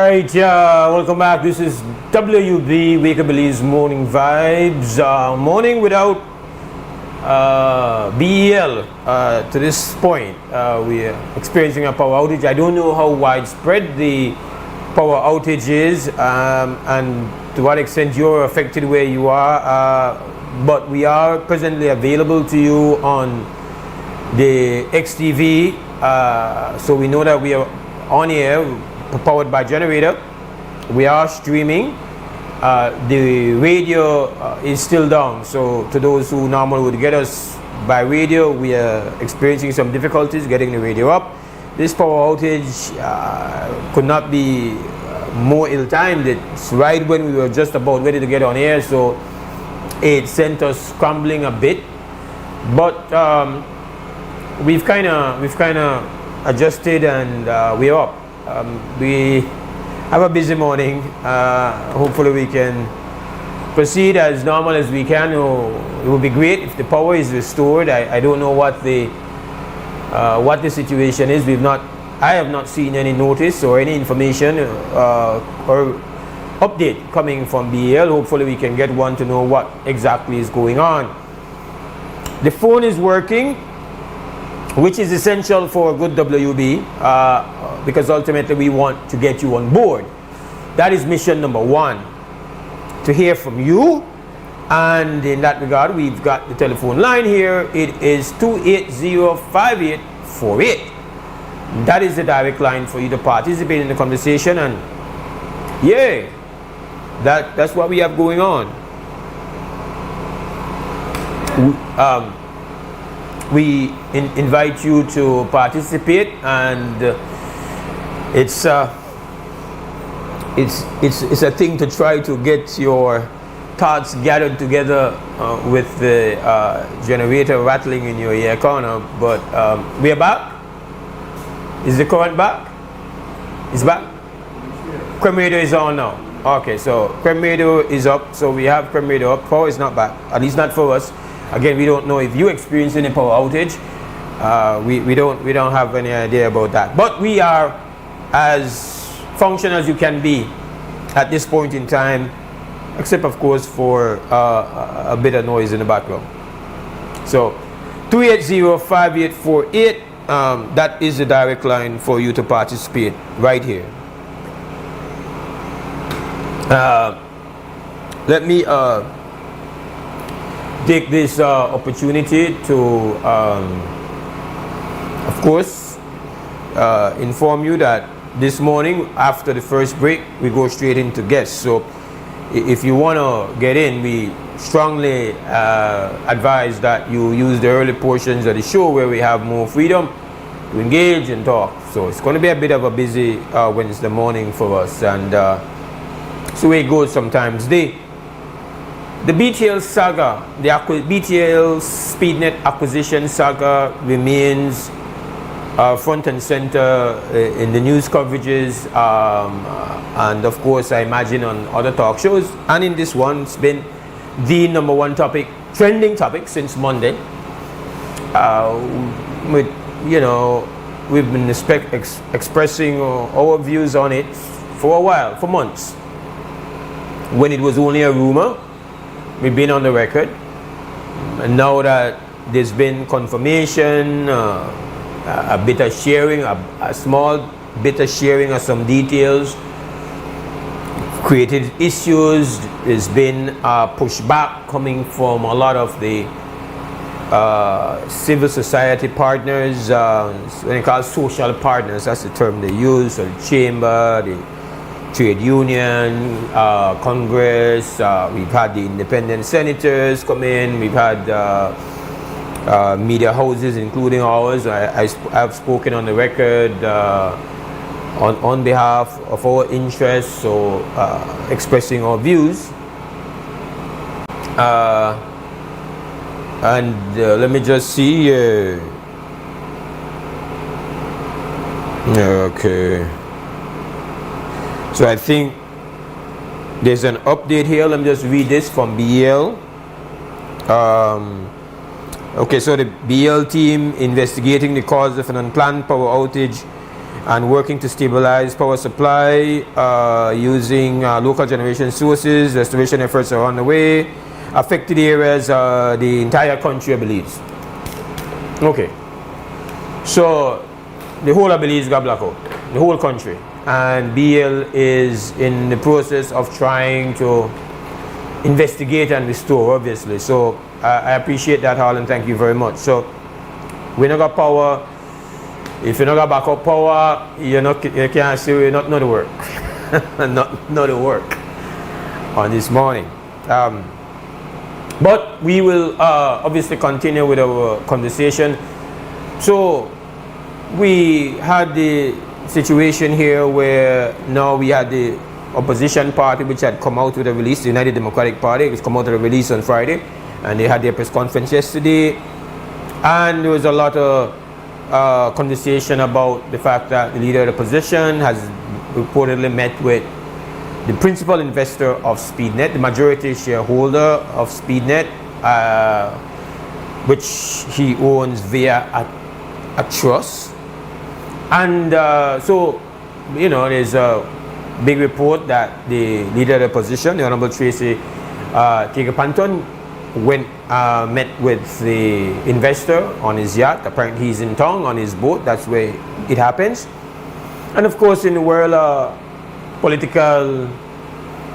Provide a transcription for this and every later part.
Alright, welcome back. This is WUB, Wake Up Belize Morning Vibes. Morning without BEL. To this point, we are experiencing a power outage. I don't know how widespread the power outage is and to what extent you're affected where you are, but we are presently available to you on the XTV, so we know that we are on air, powered by generator. We are streaming. The radio is still down, so to those who normally would get us by radio, we are experiencing some difficulties getting the radio up. This power outage could not be more ill-timed. It's right when we were just about ready to get on air, so it sent us scrambling a bit, but we've kind of adjusted and we're up. We have a busy morning. Hopefully we can proceed as normal as we can. It would be great if the power is restored. I don't know what the situation is. I have not seen any notice or any information or update coming from BEL. Hopefully we can get one to know what exactly is going on. The phone is working, which is essential for a good WB, because ultimately we want to get you on board. That is mission number one, to hear from you. And in that regard, we've got the telephone line here. It is 280-5848. That is the direct line for you to participate in the conversation, and yeah, that's what we have going on. We invite you to participate, and it's a thing to try to get your thoughts gathered together with the generator rattling in your ear corner. But we are back. Is the current back? It's back? Creme radio is on now. Okay, so creme radio is up. So we have creme radio up. Power is not back, at least not for us. Again, we don't know if you experience any power outage. We don't have any idea about that. But we are as functional as you can be at this point in time, except of course for a bit of noise in the background. So 280-5848. That is the direct line for you to participate right here. Let me take this opportunity to, of course, inform you that this morning after the first break we go straight into guests. So if you want to get in, we strongly advise that you use the early portions of the show where we have more freedom to engage and talk. So it's going to be a bit of a busy Wednesday morning for us, and so it goes sometimes. The BTL saga, the BTL SpeedNet acquisition saga remains front and center in the news coverages, and of course I imagine on other talk shows, and in this one it's been the number one topic, trending topic since Monday. We've been expressing our views on it for a while, for months. When it was only a rumor, we've been on the record, and now that there's been confirmation, a bit of sharing, a small bit of sharing of some details, created issues. There's been pushback coming from a lot of the civil society partners, when they call social partners, that's the term they use. So the chamber, the trade union, Congress, we've had the independent senators come in, we've had media houses including ours. I've spoken on the record on behalf of our interests, so expressing our views. And let me just see. Okay. So I think there's an update here. Let me just read this from BEL. Okay, so the BEL team investigating the cause of an unplanned power outage and working to stabilize power supply using local generation sources. Restoration efforts are on the way. Affected areas, the entire country, I believe. Okay. So the whole of Belize got blackout, the whole country, and BL is in the process of trying to investigate and restore, obviously. So I appreciate that, Harlan. Thank you very much. So we not got power. If you not got backup power, you can't say we not to work, not to work on this morning. But we will obviously continue with our conversation. So we had the situation here where now we had the opposition party which had come out with a release, the United Democratic Party, which come out with a release on Friday, and they had their press conference yesterday, and there was a lot of conversation about the fact that the leader of the opposition has reportedly met with the principal investor of SpeedNet, the majority shareholder of SpeedNet, which he owns via a trust. And so, there's a big report that the leader of the opposition, the Honorable Tracy Tegapanton, met with the investor on his yacht. Apparently he's in town on his boat. That's where it happens. And of course, in the world of political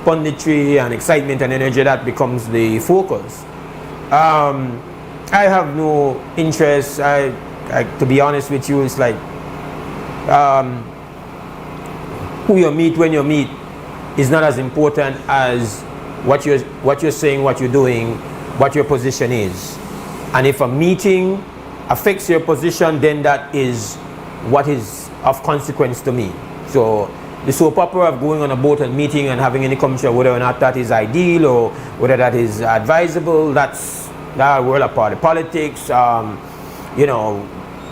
punditry and excitement and energy, that becomes the focus. I have no interest. To be honest with you, it's like who you meet when you meet is not as important as what you're saying, what you're doing, what your position is. And if a meeting affects your position, then that is what is of consequence to me. So the soap opera of going on a boat and meeting and having any commentary whether or not that is ideal or whether that is advisable, that's that world of party politics.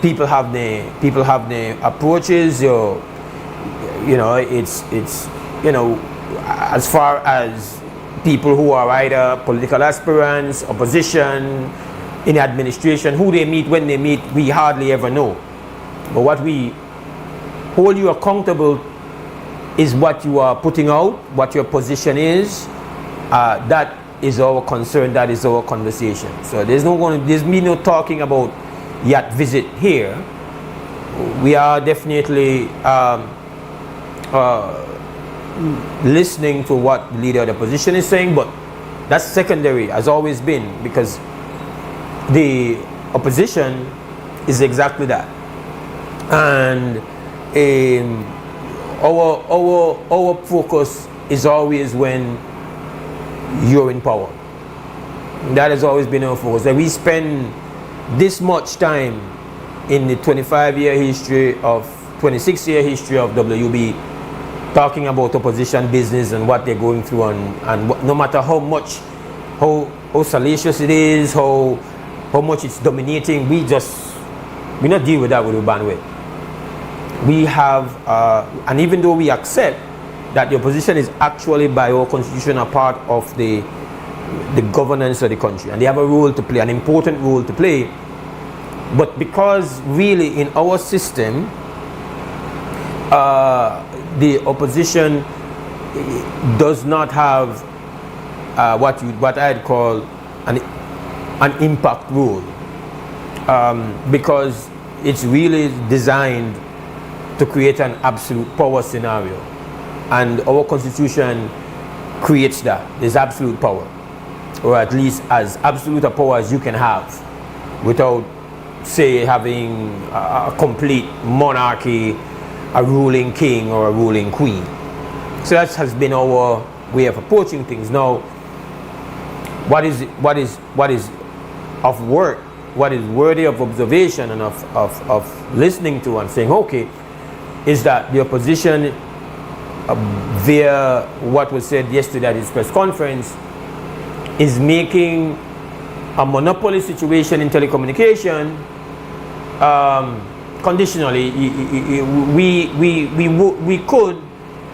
People have the approaches. It's as far as people who are either political aspirants, opposition, in administration, who they meet, when they meet, we hardly ever know. But what we hold you accountable is what you are putting out, what your position is. That is our concern, that is our conversation. So there's no talking about yacht visit here. We are definitely listening to what the leader of the opposition is saying, but that's secondary, has always been, because the opposition is exactly that. And our focus is always when you're in power. That has always been our focus. That we spend this much time in the 26-year history of WUB talking about opposition business and what they're going through, and no matter how salacious it is, how much it's dominating, we not deal with that with the bandwidth. We have, and even though we accept that the opposition is actually by our constitution a part of the governance of the country, and they have a role to play, an important role to play, but because really in our system, the opposition does not have what I'd call an impact role, because it's really designed to create an absolute power scenario, and our constitution creates that. There's absolute power, or at least as absolute a power as you can have without, say, having a complete monarchy, a ruling king or a ruling queen. So that has been our way of approaching things. Now, what is of work, what is worthy of observation and of listening to and saying, okay, is that the opposition, via what was said yesterday at his press conference, is making a monopoly situation in telecommunication conditionally. We could,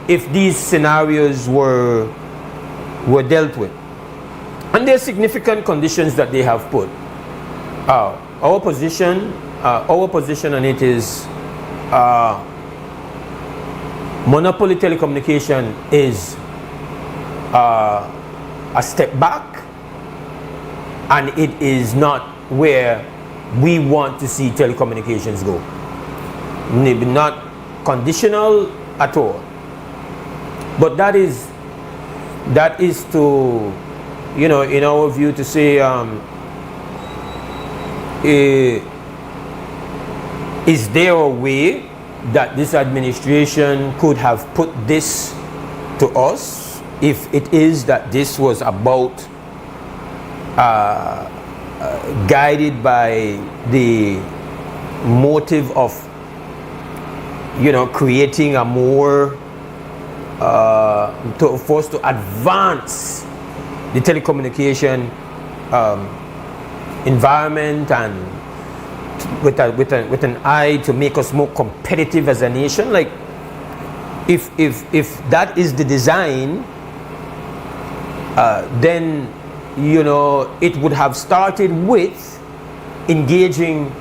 if these scenarios were dealt with, and there are significant conditions that they have put. Our position on it is monopoly telecommunication is a step back, and it is not where we want to see telecommunications go. Maybe not conditional at all, but that is to, you know, in our view, to say is there a way that this administration could have put this to us, if it is that this was about guided by the motive of, you know, creating a more for us to advance the telecommunication environment, and with an eye to make us more competitive as a nation. Like, if that is the design, then, you know, it would have started with engaging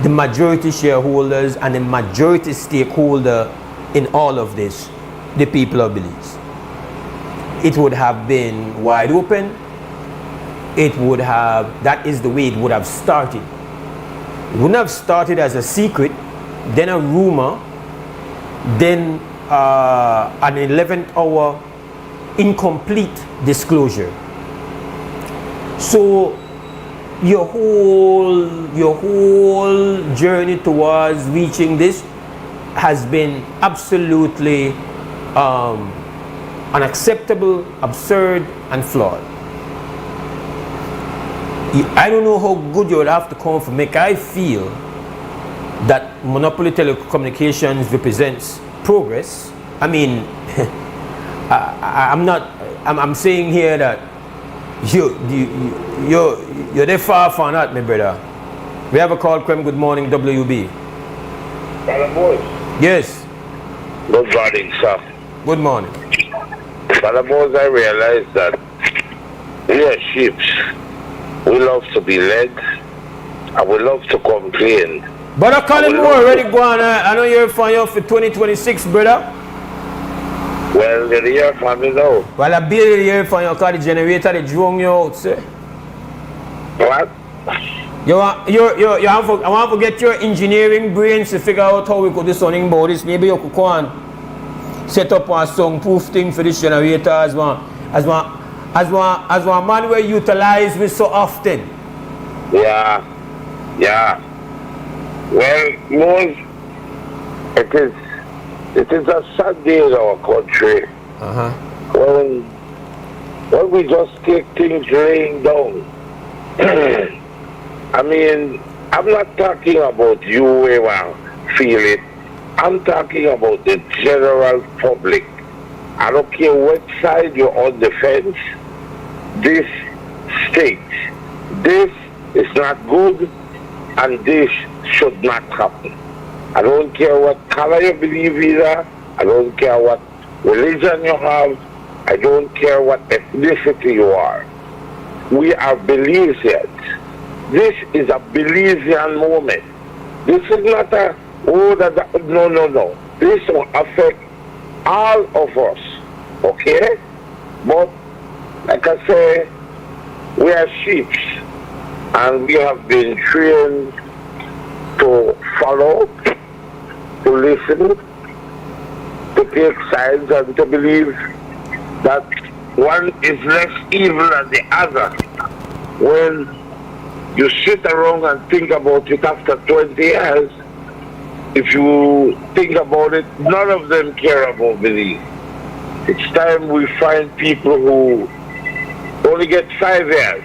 the majority shareholders and the majority stakeholder in all of this, the people of Belize. It would have been wide open. It would have, that is the way it would have started. It wouldn't have started as a secret, then a rumor, then an 11th hour incomplete disclosure. So your whole journey towards reaching this has been absolutely unacceptable, absurd, and flawed. I don't know how good you would have to come for make I feel that monopoly telecommunications represents progress. I mean, I'm saying here that you're there far from that, my brother. We have a call. Good morning, WUB. Brother Mose. Yes. Good morning, sir. Good morning. Brother Mose, I realize that we are sheep. We love to be led, and we love to complain. Brother Colin Moore already gone. I know you're for 2026, brother. Well, the year for me now. Well, I build the year for you because the generator they drone you out, sir. What? I want to get your engineering brains to figure out how we could do something about this. Maybe you could go and set up a soundproof thing for this generator as one man we utilize with so often. Yeah. Well, Mose, it is a sad day in our country. When we just take things laying down. I mean, I'm not talking about you, Ewan, feel it. I'm talking about the general public. I don't care what side you're on the fence. This state, this is not good, and this should not happen. I don't care what color you believe either. I don't care what religion you have. I don't care what ethnicity you are. We are Belizeans. This is a Belizean moment. This is not a, no. This will affect all of us, okay? But, like I say, we are sheep, and we have been trained to follow, to listen, to take sides, and to believe that one is less evil than the other. When you sit around and think about it after 20 years, if you think about it, none of them care about belief. It's time we find people who only get 5 years.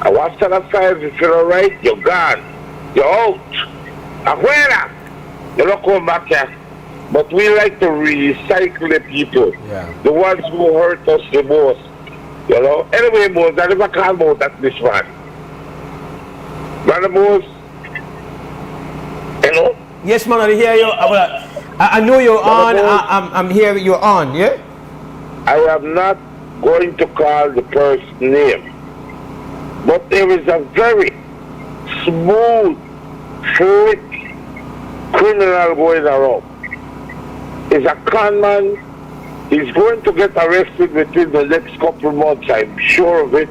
And after that 5, if you're alright, you're gone. You're out. Afuera. You don't come back here. But we like to recycle the people. Yeah. The ones who hurt us the most. You know? Anyway, Mose, I never call about that this man. Brother Mose, you know? Yes, man, I hear you. I know you're on. I'm here. You're on, yeah? I am not going to call the person's name, but there is a very smooth, slick criminal going around. He's a con man. He's going to get arrested within the next couple months, I'm sure of it.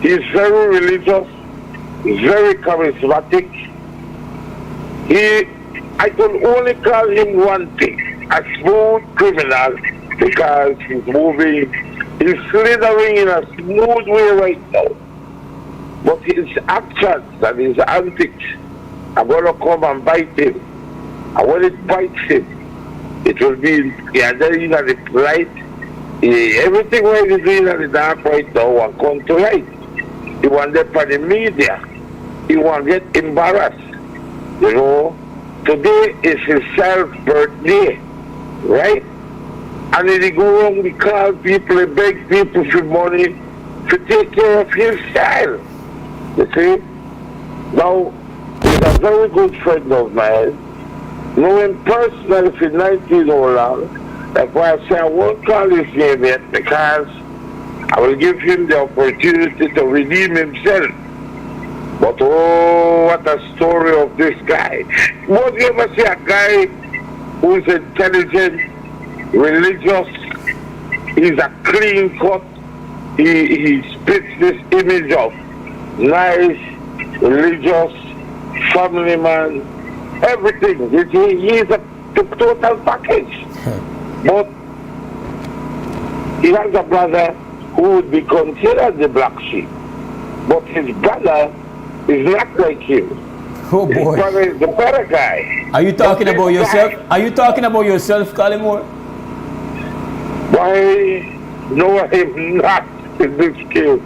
He's very religious. He's very charismatic. I can only call him one thing, a smooth criminal, because he's slithering in a smooth way right now. But his actions and his antics are going to come and bite him. And when it bites him, it will be, there in the light. Everything what he's doing in the dark right now will come to light. He want them for the media. He want to get embarrassed. You know, today is his birthday, right? And then he go around, he call people, he beg people for money to take care of his child. You see? Now, he's a very good friend of mine. Know him personally for 19 years old. That's why I say I won't call his name yet, because I will give him the opportunity to redeem himself. But oh, what a story of this guy. Won't you ever see a guy who's intelligent, religious, he's a clean cut, he spits this image of nice, religious, family man, everything. He's a total package. But he has a brother who would be considered the black sheep. But his brother is not like him. Oh boy. His brother is the better guy. Are you talking about yourself? Are you talking about yourself, Collymore? Why? No, I'm not in this case.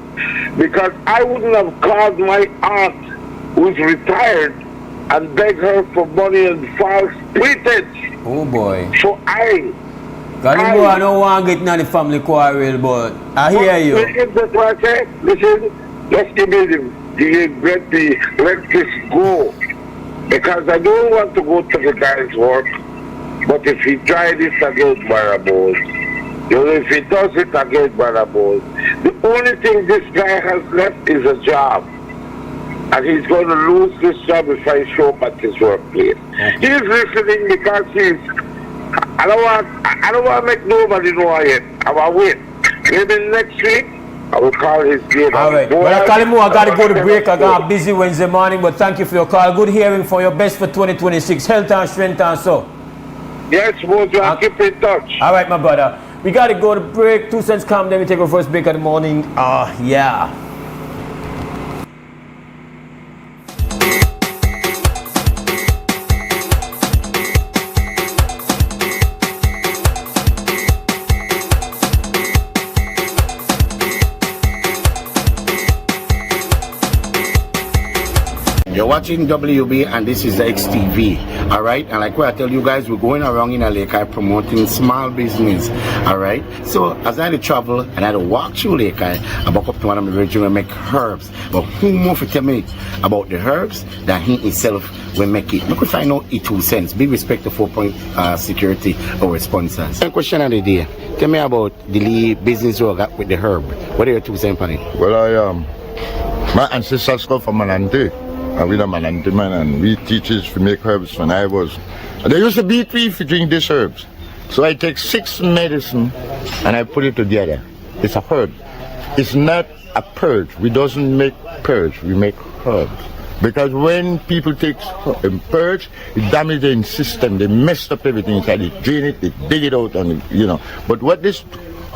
Because I wouldn't have called my aunt, who's retired, and beg her for money and false pretense. Oh boy. So Collymore, I don't want to get in the family quarrel, but I hear you. Listen, that's what I say. Listen, just give me let this go. Because I don't want to go to the guy's work. But if he tries this again, Barabos, if he does it again, Barabos, the only thing this guy has left is a job. And he's going to lose this job if I show up at his workplace. Okay. He's listening because I don't want to make nobody know yet. I will wait. Maybe next week, I will call his name. All right. Well, Collymore, I got to go to break. I got busy Wednesday morning, but thank you for your call. Good hearing for your best for 2026. Health and strength and so. Yes, Mose, I'll keep in touch. All right, my brother. We got to go to break. 2 cents come, then we take our first break of the morning. Yeah. You're watching WB and this is the XTV, alright? And like what I tell you guys, we're going around in Lekai promoting small business, alright? So as I had to travel and I had to walk through Lekai, I walk up to one of my region and make herbs. But who more to tell me about the herbs than he himself will make it? Because I know it 2 cents. Be respect to 4-point security our sponsors. One question of the day. Tell me about the business you got with the herb. What are your 2 cents on it? Well, my ancestors come from Malante. And we're a Malante man, and we teachers to make herbs when I was. They used to beat me for drink these herbs. So I take 6 medicine and I put it together. It's a herb. It's not a purge. We doesn't make purge, we make herbs. Because when people take purge, it damages the system. They messed up everything inside. They drain it, they dig it out, and But what this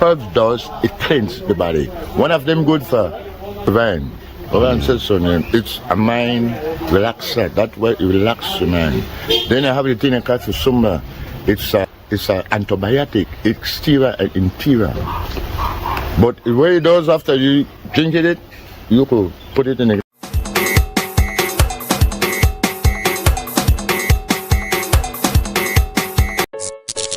herb does, it cleanses the body. One of them good for wine. Our ancestors, it's a mind relaxer. That's why it relaxes the mind. Then I have the thing I call for summa. It's an antibiotic, exterior and interior. But what it does after you drink it, you could put it in a.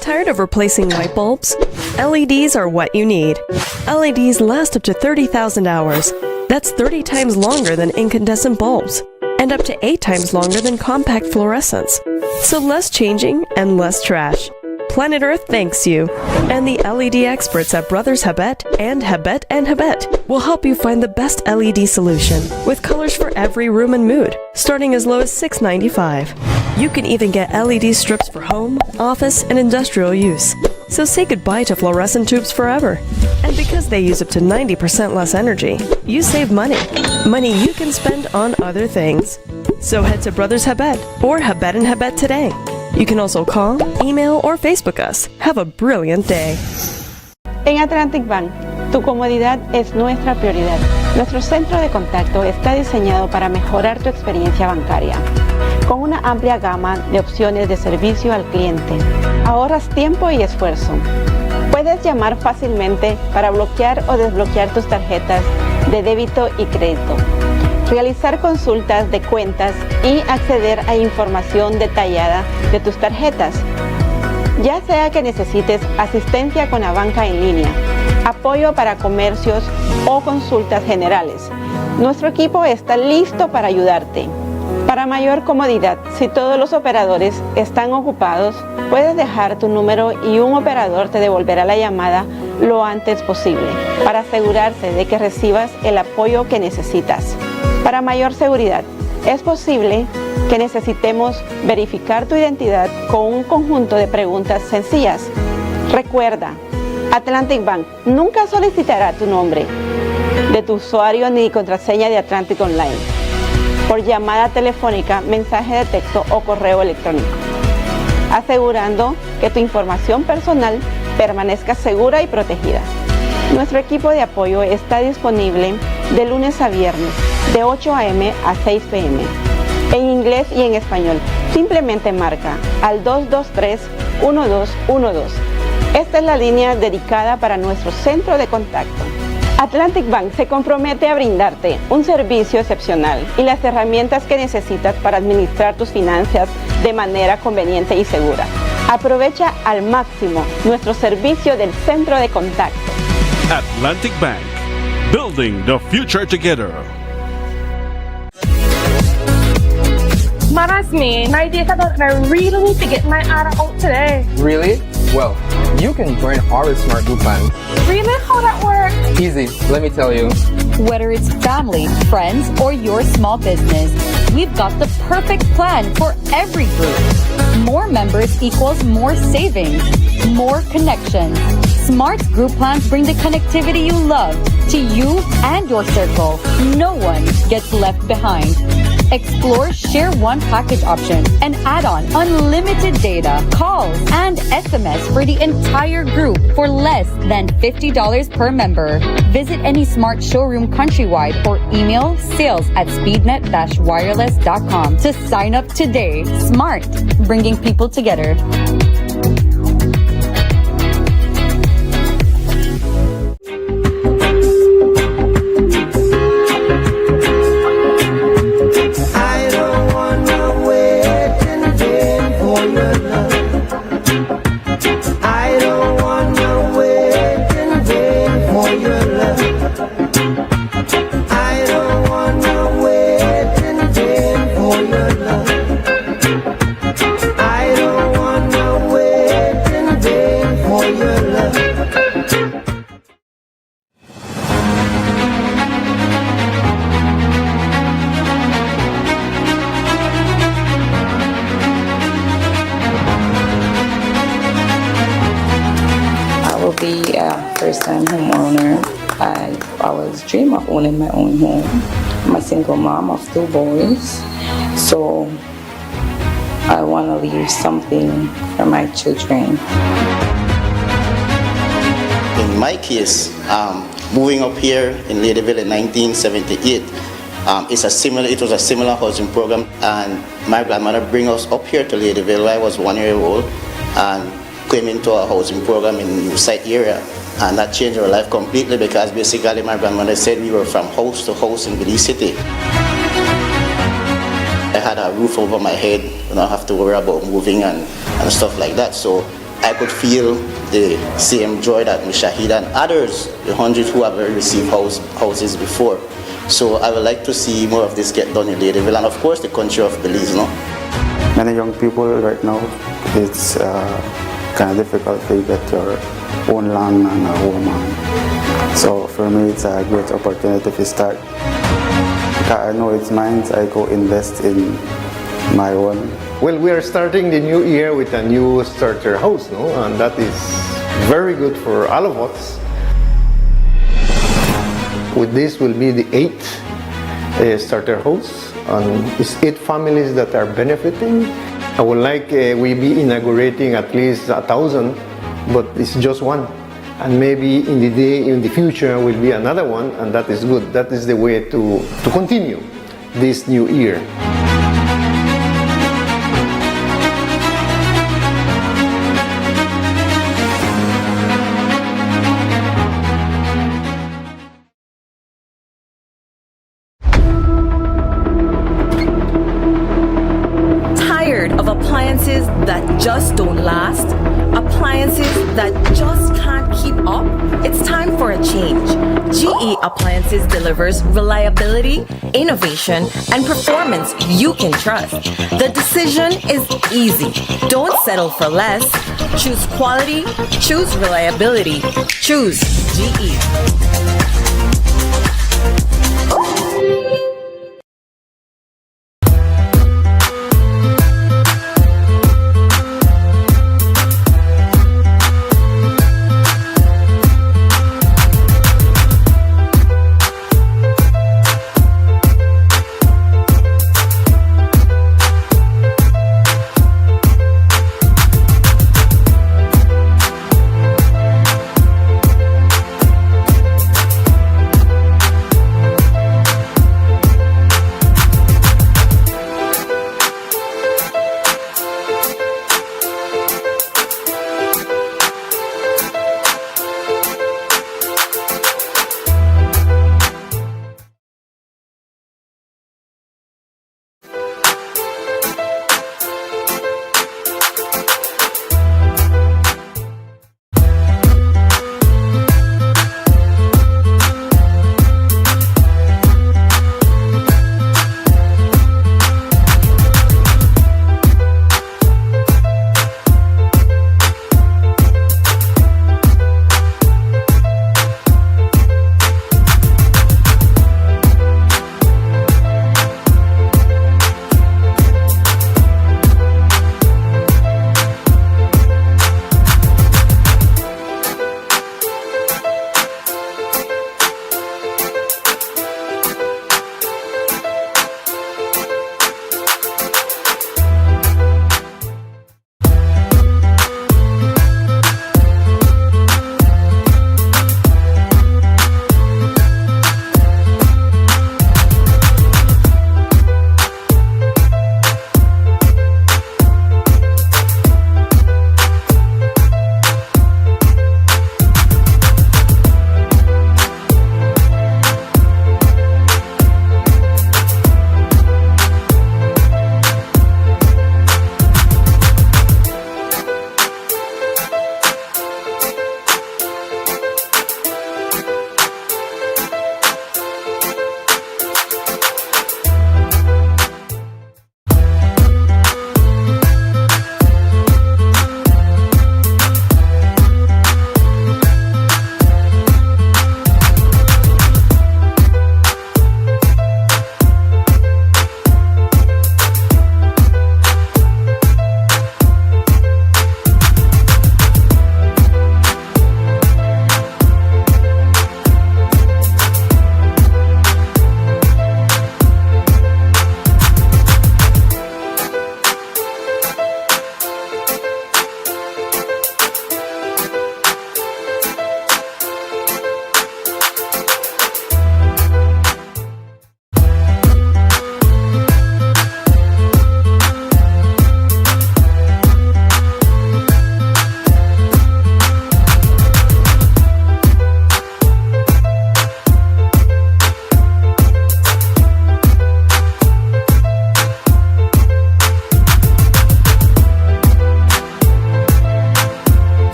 Tired of replacing light bulbs? LEDs are what you need. LEDs last up to 30,000 hours. That's 30 times longer than incandescent bulbs, and up to 8 times longer than compact fluorescents. So less changing and less trash. Planet Earth thanks you. And the LED experts at Brothers Habet and Habet will help you find the best LED solution with colors for every room and mood, starting as low as $6.95. You can even get LED strips for home, office, and industrial use. So say goodbye to fluorescent tubes forever. And because they use up to 90% less energy, you save money. Money you can spend on other things. So head to Brothers Hyde or Hyde and Hyde today. You can also call, email, or Facebook us. Have a brilliant day. En Atlantic Bank, tu comodidad es nuestra prioridad. Nuestro centro de contacto está diseñado para mejorar tu experiencia bancaria. Con una amplia gama de opciones de servicio al cliente, ahorras tiempo y esfuerzo. Puedes llamar fácilmente para bloquear o desbloquear tus tarjetas de débito y crédito, realizar consultas de cuentas y acceder a información detallada de tus tarjetas. Ya sea que necesites asistencia con la banca en línea, apoyo para comercios o consultas generales, nuestro equipo está listo para ayudarte. Para mayor comodidad, si todos los operadores están ocupados, puedes dejar tu número y un operador te devolverá la llamada lo antes posible para asegurarse de que recibas el apoyo que necesitas. Para mayor seguridad, es posible que necesitemos verificar tu identidad con un conjunto de preguntas sencillas. Recuerda, Atlantic Bank nunca solicitará tu nombre de tu usuario ni contraseña de Atlantic Online por llamada telefónica, mensaje de texto o correo electrónico, asegurando que tu información personal permanezca segura y protegida. Nuestro equipo de apoyo está disponible de lunes a viernes, de 8 a.m. a 6 p.m., en inglés y en español. Simplemente marca al 223-1212. Esta es la línea dedicada para nuestro centro de contacto. Atlantic Bank se compromete a brindarte un servicio excepcional y las herramientas que necesitas para administrar tus finanzas de manera conveniente y segura. Aprovecha al máximo nuestro servicio del centro de contacto. Atlantic Bank, building the future together. That's me. My idea is that I really need to get my ad out today. Really? Well, you can join our smart group plan. Really? How that works? Easy, let me tell you. Whether it's family, friends, or your small business, we've got the perfect plan for every group. More members equals more savings, more connections. Smart group plans bring the connectivity you love to you and your circle. No one gets left behind. Explore Share One package option and add on unlimited data, calls, and SMS for the entire group for less than $50 per member. Visit any smart showroom countrywide or email sales@speednet-wireless.com to sign up today. Smart, bringing people together. First-time homeowner. I always dream of owning my own home. I'm a single mom of 2 boys, so I want to leave something for my children. In my case, moving up here in Ladyville in 1978, it was a similar housing program, and my grandmother bring us up here to Ladyville when I was 1 year old, and came into a housing program in the New Site area. And that changed our life completely because basically my grandmother said we were from house to house in the city. I had a roof over my head, I don't have to worry about moving and stuff like that. So I could feel the same joy that Hyde and others, the hundreds who have received houses before. So I would like to see more of this get done in Ladyville and of course the country of Belize. No? Many young people right now, it's kind of difficult to get your own land and a home. So for me, it's a great opportunity to start. I know it's mine, so I go invest in my own Well, we are starting the new year with a new starter hose, no? And that is very good for all of us. With this will be the 8th starter hose, and it's 8 families that are benefiting. I would like we be inaugurating at least 1,000, but it's just one. And maybe in the future will be another one, and that is good. That is the way to continue this new year. Tired of appliances that just don't last? Appliances that just can't keep up? It's time for a change. GE Appliances delivers reliability, innovation, and performance you can trust. The decision is easy. Don't settle for less. Choose quality, choose reliability, choose GE.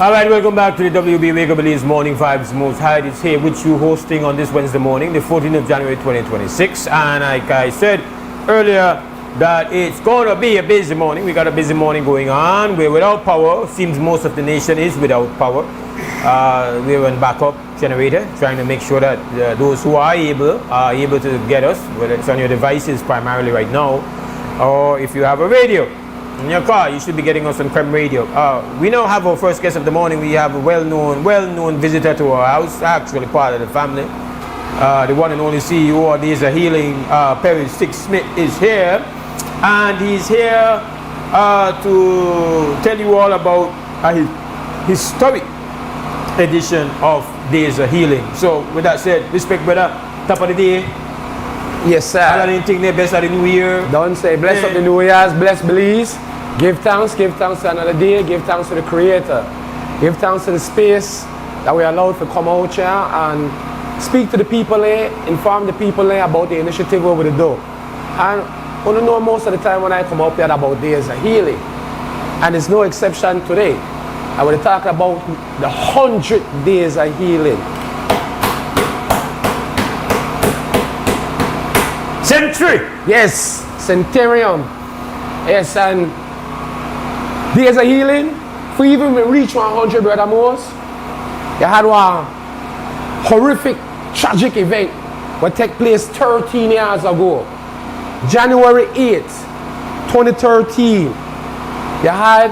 Alright, welcome back to the WB Wake Up Believes Morning Vibes. Mose Hyde is here with you, hosting on this Wednesday morning, the 14th of January 2026. And like I said earlier, that it's going to be a busy morning. We got a busy morning going on. We're without power. Seems most of the nation is without power. We're on backup generator, trying to make sure that those who are able to get us, whether it's on your devices primarily right now, or if you have a radio in your car, you should be getting us on Creme Radio. We now have our first guest of the morning. We have a well-known visitor to our house, actually part of the family. The one and only CEO of Days of Healing, Perry Six Smith, is here. And he's here to tell you all about a historic edition of Days of Healing. So with that said, respect brother, top of the day. Yes, sir. All anything there, best of the new year. Don't say bless of the new year's, bless Belize. Give thanks to another day, give thanks to the Creator. Give thanks to the space that we are allowed to come out here and speak to the people there, inform the people there about the initiative over the door. And I want to know most of the time when I come up here about Days of Healing. And it's no exception today. I will talk about the 100 Days of Healing. Century! Yes, centurion. Yes, and Days of Healing, if we even reach 100, Brother Mose, you had one horrific, tragic event that took place 13 years ago. January 8th, 2013, you had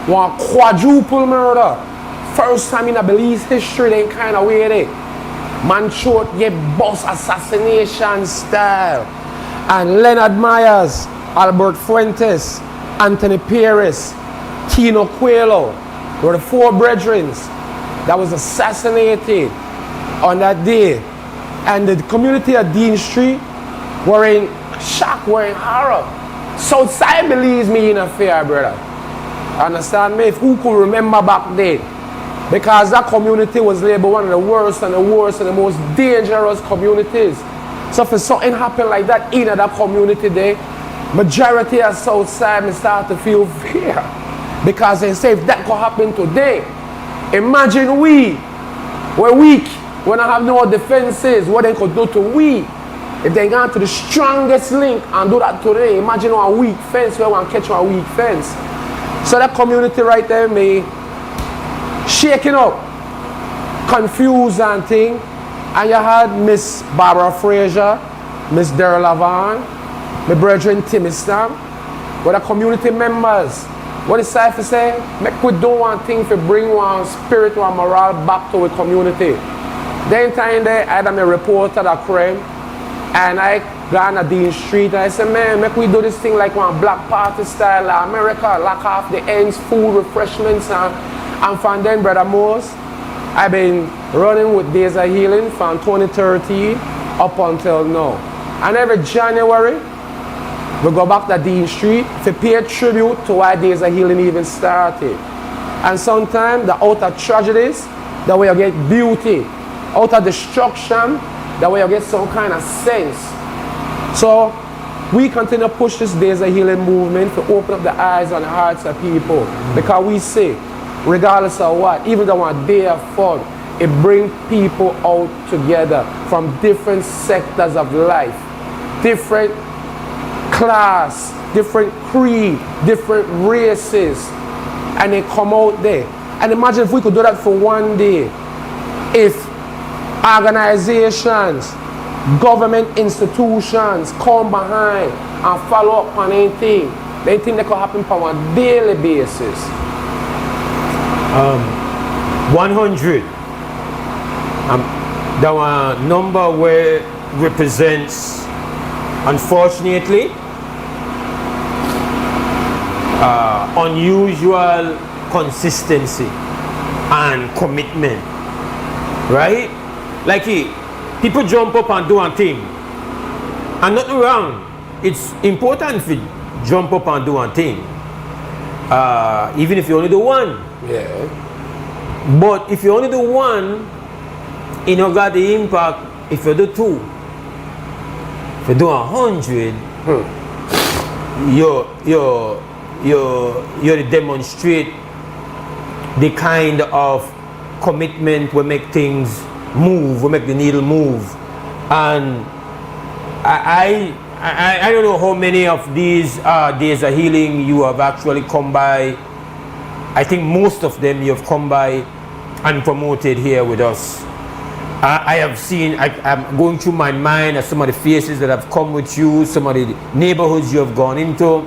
one quadruple murder. First time in a Belize history, they kind of way there. Man shot get boss assassination style. And Leonard Myers, Albert Fuentes, Anthony Perez, Tino Coelho were the four brethren that was assassinated on that day. And the community of Dean Street were in shock, were in horror. Southside believes me in a fear, brother. Understand me? If who could remember back then? Because that community was labeled one of the worst and the most dangerous communities. So if something happened like that in that community there, majority of Southside may start to feel fear. Because they say if that could happen today, imagine we're weak, we don't have no defenses, what they could do to we. If they got to the strongest link and do that today, imagine a weak fence, where one catch a weak fence. So that community right there may shaking up, confused and thing. And you had Miss Barbara Fraser, Miss Daryl Lavon, my brethren Timistam, with the community members. What is Cypher say? Make we do one thing to bring one spirit, one morale back to the community. Then time there, I had a reporter that crime, and I gone to Dean Street and I said, man, make we do this thing like one black party style, like America, lock off the ends, food, refreshments, and from then, Brother Mose, I've been running with Days of Healing from 2013 up until now. And every January, we go back to Dean Street to pay tribute to why Days of Healing even started. And sometimes, out of tragedies, that way you get beauty. Out of destruction, that way you get some kind of sense. So, we continue to push this Days of Healing movement to open up the eyes and the hearts of people. Because we say, regardless of what, even though one day of fun, it brings people out together from different sectors of life, different class, different creed, different races, and they come out there. And imagine if we could do that for one day. If organizations, government institutions come behind and follow up on anything that could happen on a daily basis. 100. The number where represents, unfortunately, unusual consistency and commitment, right? Like people jump up and do a thing, and nothing wrong. It's important to jump up and do a thing, even if you only do one. Yeah. But if you only do one, you know, got the impact. If you do two, if you do 100, you demonstrate the kind of commitment will make things move, will make the needle move. And I don't know how many of these days of healing you have actually come by. I think most of them you have come by and promoted here with us. I have seen, I'm going through my mind as some of the faces that have come with you, some of the neighborhoods you have gone into.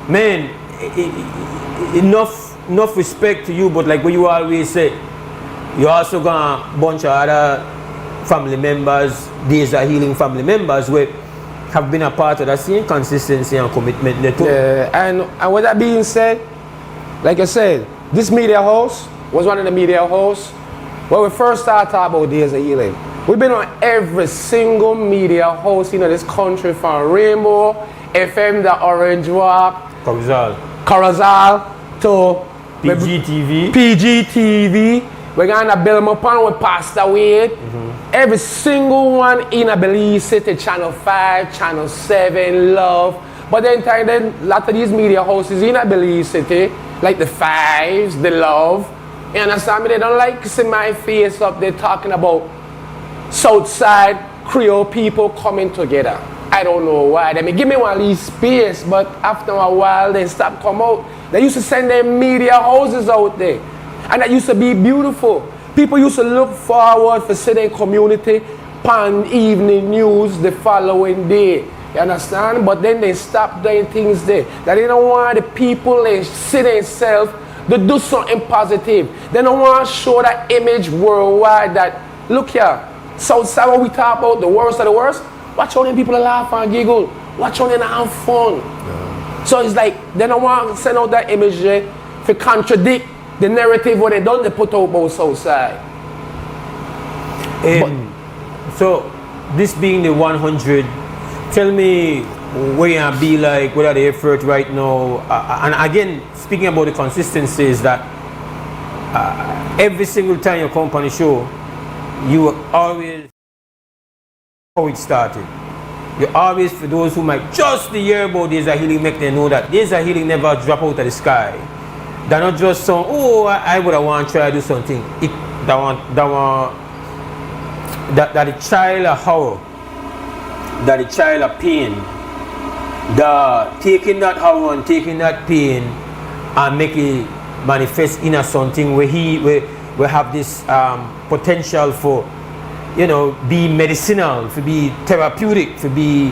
Man, enough respect to you, but like what you always say, you also got a bunch of other family members, days of healing family members, where have been a part of that same consistency and commitment there too. Yeah, and with that being said, like I said, this media host was one of the media hosts when we first started talking about Days of Healing. We've been on every single media host in this country, from Rainbow, FM, the Orange Walk, Carousel, to PGTV. We're going to build them up on with Pastor Wade. Every single one in a Belize City, Channel 5, Channel 7, Love. But then a lot of these media houses in a Belize City, like the Fives, the Love, you understand me? They don't like to see my face up there talking about Southside Creole people coming together. I don't know why. They may give me one little space, but after a while they stop come out. They used to send their media houses out there. And that used to be beautiful. People used to look forward for sitting community pan evening news the following day. You understand? But then they stopped doing things there. That they don't want the people they see themselves to do something positive. They don't want to show that image worldwide that, look here, Southside, when we talk about the worst of the worst, watch all them people laugh and giggle. Watch all them have fun. Yeah. So it's like, they don't want to send out that image there to contradict the narrative what they done, they put out about Southside. So, this being the 100, tell me where you be like, what are the effort right now? And again, speaking about the consistencies, that every single time you come on the show, you always how it started. You always, for those who might just hear about Days of Healing, make them know that Days of Healing never drop out of the sky. They're not just some, oh, I would have want to try to do something. That the child of horror, that the child of pain, taking that horror and taking that pain and make it manifest in a something where we have this potential for, you know, be medicinal, to be therapeutic, to be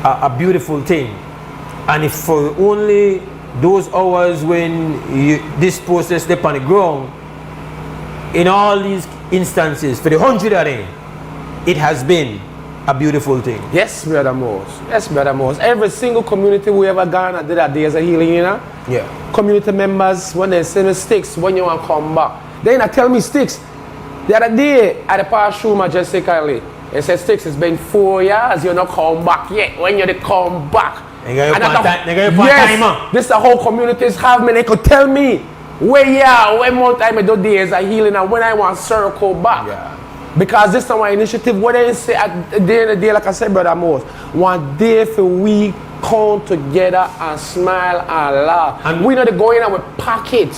a beautiful thing. And if for only those hours when this process step on the ground, in all these instances, for the 100 of them, it has been a beautiful thing. Yes, Brother Mose. Yes, Brother Mose. Every single community we ever gone and did that Days of Healing, you know? Yeah. Community members, when they send me sticks, when you want to come back. Then I tell me sticks. The other day, at the past show, majestically, they said, Sticks, it's been 4 years, you're not come back yet. When you come back. Yes, this the whole communities have me. They could tell me when more time I do Days of Healing and when I want to circle back. Yeah. Because this is my initiative. What they say at the end of the day, like I said, Brother Mose, one day for we come together and smile and laugh. And we know they go in and we pack it.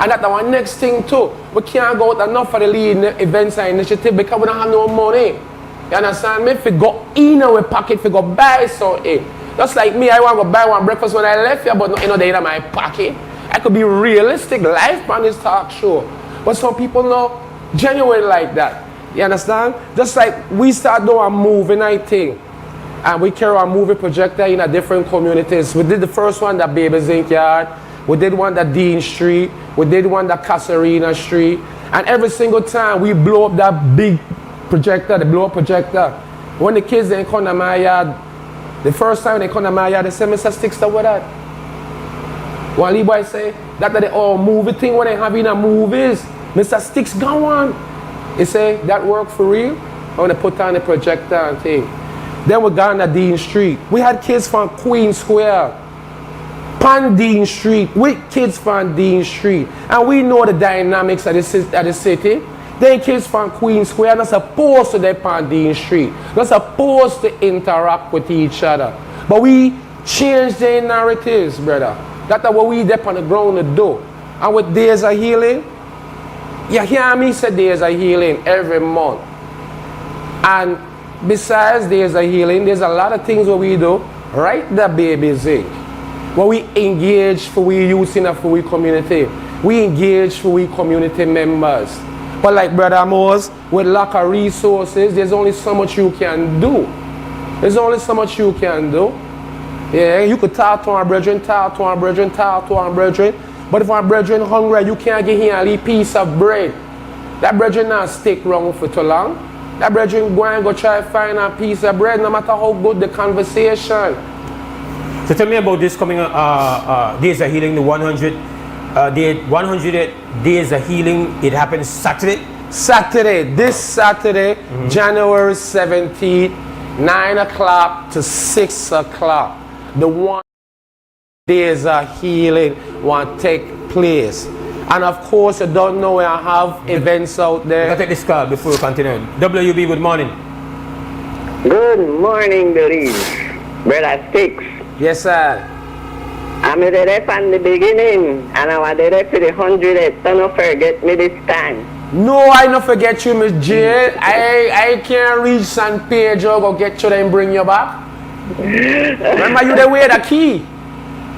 And that's our next thing too. We can't go out enough for the lead events and initiative because we don't have no money. You understand me? If we go in and we pack it, if we go buy something. Just like me, I want to go buy one breakfast when I left here, but not in my pocket. I could be realistic life on this talk show. But some people know genuine like that. You understand? Just like we start doing a movie night thing. And we carry our movie projector in a different communities. We did the first one that Baby Zinc Yard. We did one that Dean Street. We did one that Casarina Street. And every single time we blow up that big projector, the blow up projector. When the kids didn't come to my yard, the first time they come to my yard, they say, Mr. Sticks, stop with that. One little boy say, that's the all movie thing when they have in a movies. Mr. Sticks, go on. He say, that work for real? I want to put on the projector and thing. Then we gone to Dean Street. We had kids from Queen Square, Pan Dean Street, with kids from Dean Street. And we know the dynamics of the city. Then kids from Queen Square not supposed to be on Dean Street. Not supposed to interact with each other. But we change their narratives, brother. That's what we dip on the ground to do. And with days of healing, you hear me say days of healing every month. And besides days of healing, there's a lot of things what we do right the babies in. Where we engage for we youth in for we community. We engage for we community members. But like Brother Mose, with lack of resources, there's only so much you can do. There's only so much you can do. Yeah, you could talk to our brethren, talk to our brethren, talk to our brethren. But if our brethren hungry, you can't get here a piece of bread. That brethren not stick around for too long. That brethren go and go try to find a piece of bread, no matter how good the conversation. So tell me about this coming Days of Healing, the 100 Days of Healing. It happens Saturday? Saturday, this Saturday, January 17th, 9 o'clock to 6 o'clock. The 100 Days of Healing will take place. And of course, you don't know where I have events out there. Let's take this call before we continue. WUB, good morning. Good morning, Believe. Brother Sticks. Yes, sir. I'm there from the beginning, and I was there for the 100th. Don't forget me this time. No, I don't forget you, Miss J. I can't reach San Pedro, go get you and bring you back. Remember, you the way the key.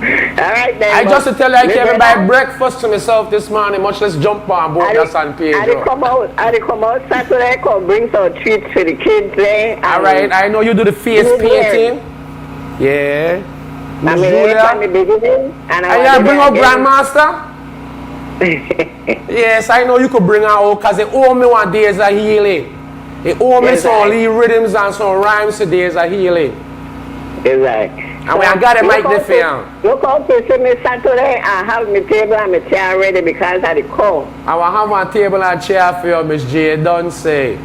Alright then. I just to tell you, I came and buy breakfast to myself this morning, much less jump on board the San Pedro. I come out Saturday, come bring some treats for the kids there. Alright, I know you do the face painting. Yeah. I'm here from the beginning. And I bring out Grandmaster? Yes, I know you could bring her out because they owe me one Days of Healing. They owe me some lead rhythms and some rhymes to Days of Healing. Exactly. And when I got a mic there for you. Look out to see me Saturday. I have my table and my chair ready because of the call. I will have one table and chair for you, Miss J. Don't say.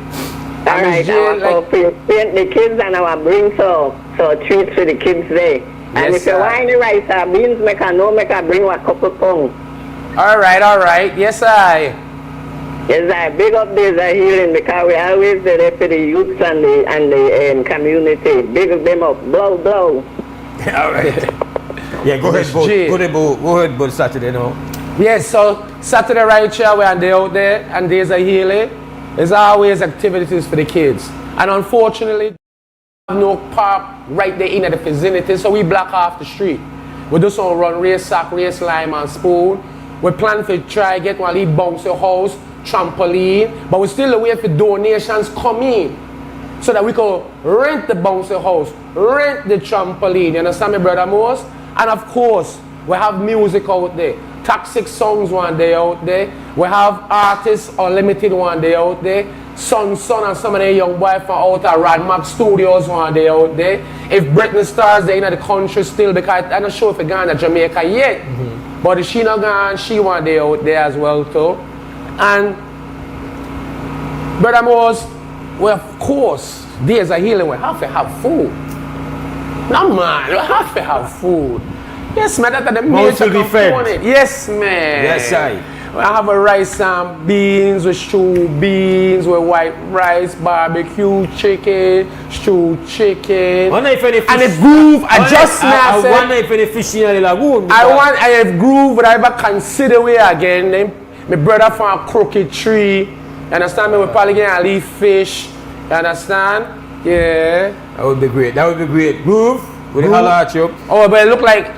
Alright, I will paint the kids and I will bring some treats for the kids there. And if you want any rice or beans, make a bring a couple pounds. Alright. Yes, I. Yes, I big up Days of Healing because we always there for the youths and the community. Big them up. Blow. Alright. Yeah, go ahead, both Saturday now. Yes, so Saturday right here, we're out there, and Days of Healing. There's always activities for the kids. And unfortunately, no park right there in the vicinity, so we block off the street. We do some run race sack, race lime and spoon. We plan to try get one little bouncy house, trampoline, but we still wait for donations come in so that we can rent the bouncy house, rent the trampoline. You understand me, Brother Mose? And of course, we have music out there. Toxic Songs one day out there. We have Artists Unlimited one day out there. Son and some of the young boys from out at Radmax Studios one day out there. If Britney Stars they in the country still, because I'm not sure if they're going to Jamaica yet. But if she not gone, she one day out there as well too. And Brother Mose, well, of course, Days of Healing, we have to have food. No man, we have to have food. Yes, man, that's the major component. Yes, man. Yes, I. We have a rice and beans, with stew beans, with white rice, barbecue chicken, stew chicken. And the groove, I wonder if any fish in the lagoon. I have groove, but I ever consider way again. Then my brother from a crooked tree. You understand me? We probably get a leaf fish. You understand? Yeah. That would be great. Groove, with the holler at you. Oh, but it look like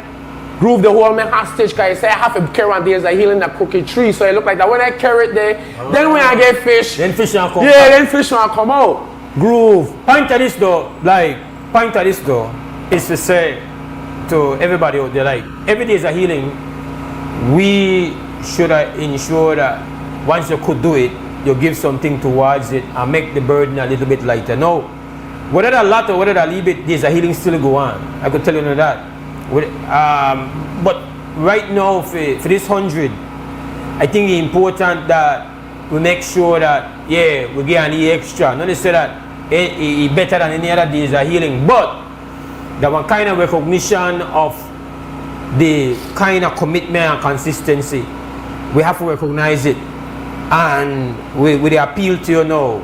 Groove the whole man hostage because he say I have to carry on Days of Healing that crooked tree. So it look like that when I carry it there, then when I get fish. Then fish will come out. Yeah, then fish will come out. Groove. Point of this though, is to say to everybody out there, like, every Days of Healing, we should ensure that once you could do it, you give something towards it and make the burden a little bit lighter. Now, whether a lot or whether a little bit, Days of Healing still go on. I could tell you that. But right now, for this 100, I think it's important that we make sure that, yeah, we get an extra. Not to say that it's better than any other Days of Healing, but that one kind of recognition of the kind of commitment and consistency. We have to recognize it. And with the appeal to you now,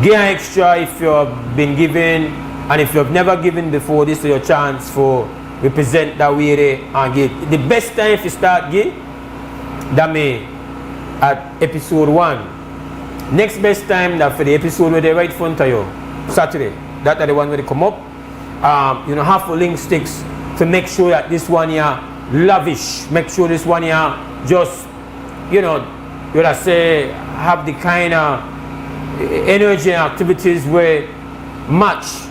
get an extra if you've been given, and if you've never given before, this is your chance for represent that way there and get the best time to start get that may at episode 1. Next best time that for the episode where they right front of you, Saturday. That are the one where they come up. You know, half a link sticks to make sure that this one here lavish. Make sure this one here just, you know, what I say, have the kind of energy and activities where match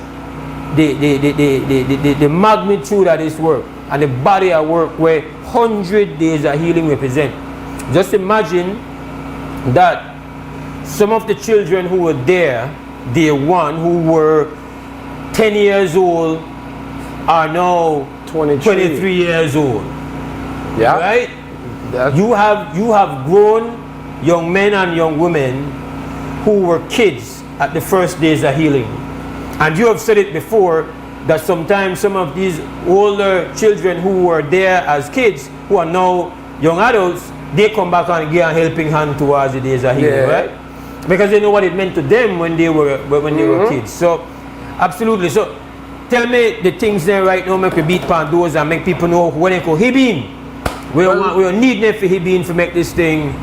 the magnitude of this work and the body of work where 100 days of healing represent. Just imagine that some of the children who were there, day one, who were 10 years old, are now 23 years old. Yeah. Right? You have grown young men and young women who were kids at the first days of healing. And you have said it before that sometimes some of these older children who were there as kids, who are now young adults, they come back and give a helping hand towards the days of healing, right? Because they know what it meant to them when they were kids. So, absolutely. So, tell me the things there right now, make we beat pan doors and make people know when they go Hibin. We need them for Hibin to make this thing.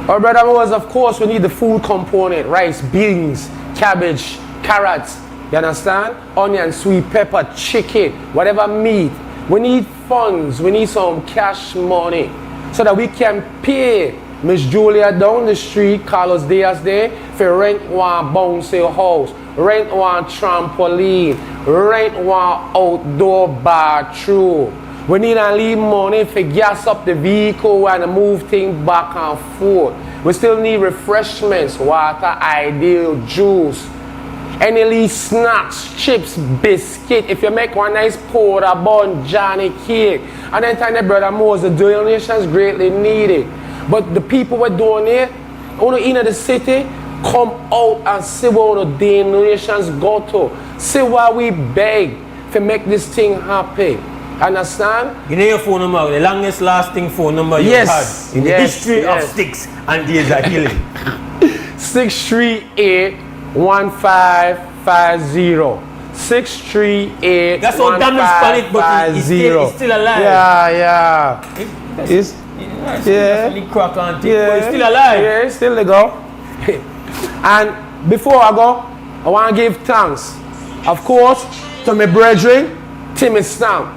Our brother Mose, of course, we need the food component: rice, beans, cabbage, carrots. You understand? Onion, sweet pepper, chicken, whatever meat. We need funds. We need some cash money so that we can pay Miss Julia down the street, Carlos Diaz there, for rent one bouncy house, rent one trampoline, rent one outdoor bathroom. We need a little money for gas up the vehicle and move things back and forth. We still need refreshments, water, ideal, juice. Any little snacks, chips, biscuit. If you make one nice porter bun, Johnny cake. And then tell the brother Mose, the donations greatly needed. But the people who donate, only in the city, come out and see where the donations go to. See why we beg to make this thing happen. Understand? You know your phone number, the longest lasting phone number you had in the history of Sticks and Days of Healing. 638-1550. 638-1550. That's all damage on it, but it's still alive. Yeah. It's crack on it, but it's still alive. Yeah, it's still to go. And before I go, I want to give thanks, of course, to my brethren, Timmy Stamp,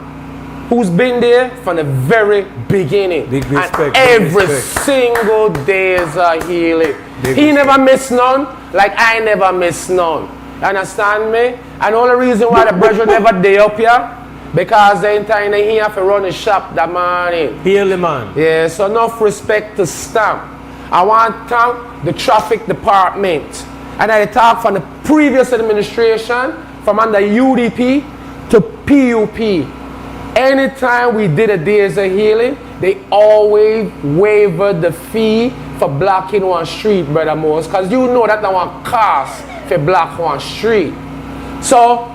who's been there from the very beginning. Big respect. And every single day is a healing. He never missed none, like I never miss none. You understand me? And the only reason why the brethren never day up here, because they ain't time they here to run the shop that morning. Heal the man. Yeah, so enough respect to Stamp. I want to thank the traffic department. And I talk from the previous administration, from under UDP to PUP. Anytime we did a Days of Healing, they always waived the fee for blocking one street, Brother Mose, because you know that one cost for block one street. So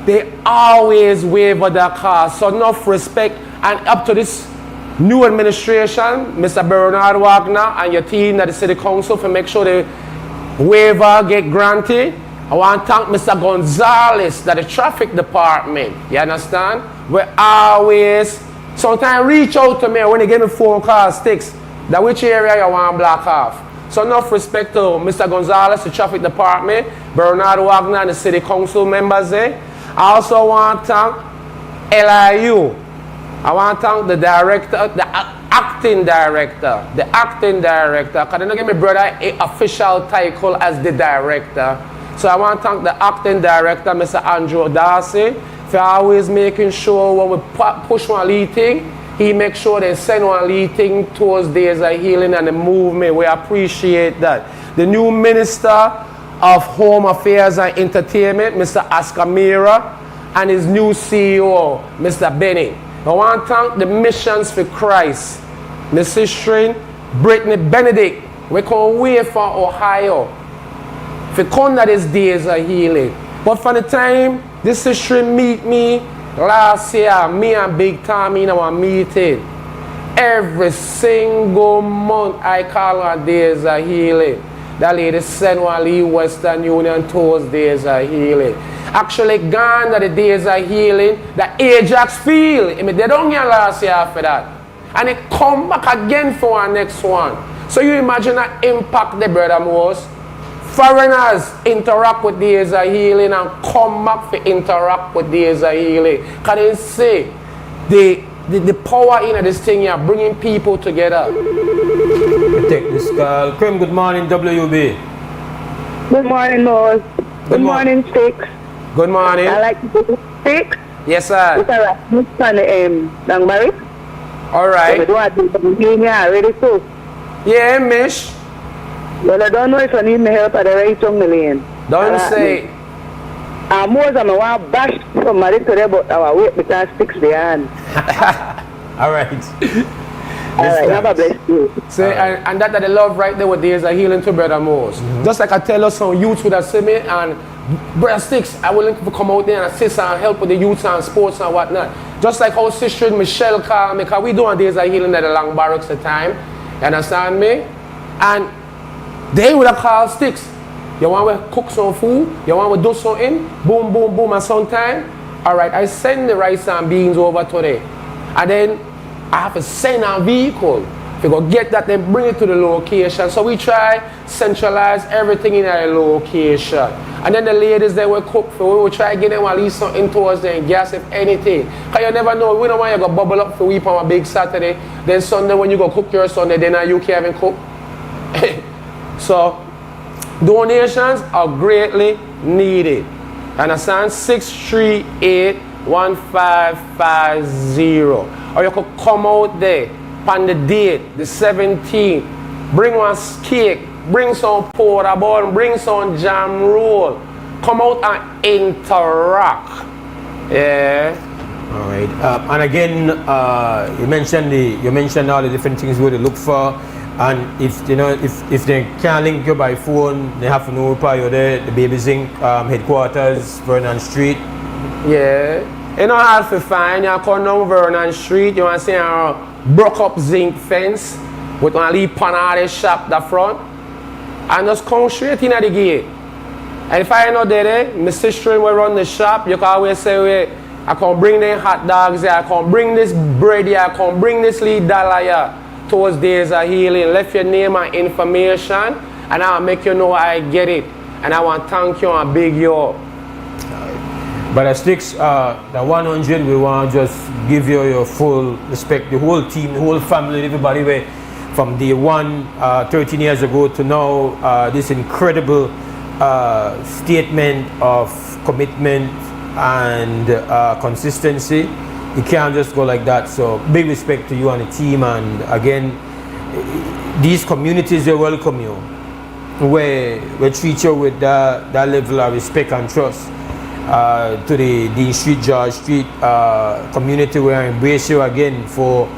they always waiver that cost. So enough respect, and up to this new administration, Mr. Bernard Wagner and your team at the City Council for make sure the waiver get granted. I want to thank Mr. Gonzalez, that the traffic department, you understand? We always, sometimes reach out to me when they get me phone call Sticks, that which area you want to block off. So enough respect to Mr. Gonzalez, the traffic department, Bernard Wagner and the City Council members there. I also want to thank LIU. I want to thank the director, the acting director, because they don't give me brother an official title as the director. So I want to thank the acting director, Mr. Andrew Darcy, for always making sure when we push one lead thing, he makes sure they send one lead thing towards Days of Healing and the movement. We appreciate that. The new Minister of Home Affairs and Entertainment, Mr. Askamira, and his new CEO, Mr. Benny. I want to thank the Missions for Christ, Miss Sister Brittany Benedict. We come away from Ohio for come to this Days of Healing. But for the time this sister meet me last year, me and Big Tommy in our meeting, every single month I call her Days of Healing. That lady sent one leave Western Union towards Days of Healing. Actually gone to the days of healing. The Ajax feel. I mean, they don't get last year after that. And it come back again for our next one. So you imagine that impact the brother Mose. Foreigners interact with days of healing and come back to interact with days of healing. Can they say the power in this thing here, bringing people together? We take this call. Krim, good morning, WUB. Good morning, Mose. Good morning, Sticks. Good morning. I like to speak. Yes, sir. It's all right. Langbarry. All right. So ready too. Yeah, Mish. Well, I don't know if I need my help at the right million. Don't say. Mose, I'm going to bash somebody today, but I will wait because Sticks the hand. All right. All right, have a blessed day. See, and that the love right there with days of healing to brother Mose. Just like I tell us some youths would have seen me and brother Sticks, I willing to come out there and assist and help with the youths and sports and whatnot. Just like how Sister Michelle called me, because we doing days of healing at the Long Barracks at the time. You understand me? And they would have called Sticks. You want to cook some food? You want to do something? Boom, boom, boom, and sometime. All right, I send the rice and beans over today. And then I have to send a vehicle. If you go get that, then bring it to the location. So we try centralize everything in a location. And then the ladies they will cook for. We will try to get them at least something towards them, gas if anything. Because you never know. We don't want you to go bubble up for week on a big Saturday. Then Sunday when you go cook your Sunday, then you can't even cook. So donations are greatly needed. Understand? 638-1550. Or you could come out there on the date, the 17th. Bring one cake, bring some porta bun, bring some jam roll. Come out and interact. Yeah. All right. And again, you mentioned all the different things we would look for. And if they can't link you by phone, they have to know you're there, the Baby Zinc headquarters, Vernon Street. Yeah. You know how to find, you come down Vernon Street, you want to see a broke up zinc fence with one little panade shop the front. And just come straight in at the gate. And if I know there, my sister will run the shop, you can always say, I can bring them hot dogs here, I can bring this bread here, I can bring this little dollar here. Towards days of healing, left your name and information, and I'll make you know I get it. And I want to thank you and big you up. But at Sticks, the 100, we want to just give you your full respect, the whole team, the whole family, everybody, from day one, 13 years ago to now, this incredible statement of commitment and consistency. You can't just go like that. So big respect to you and the team. And again, these communities, they welcome you. Where we treat you with that level of respect and trust. To the Dean Street, George Street community, where I embrace you again for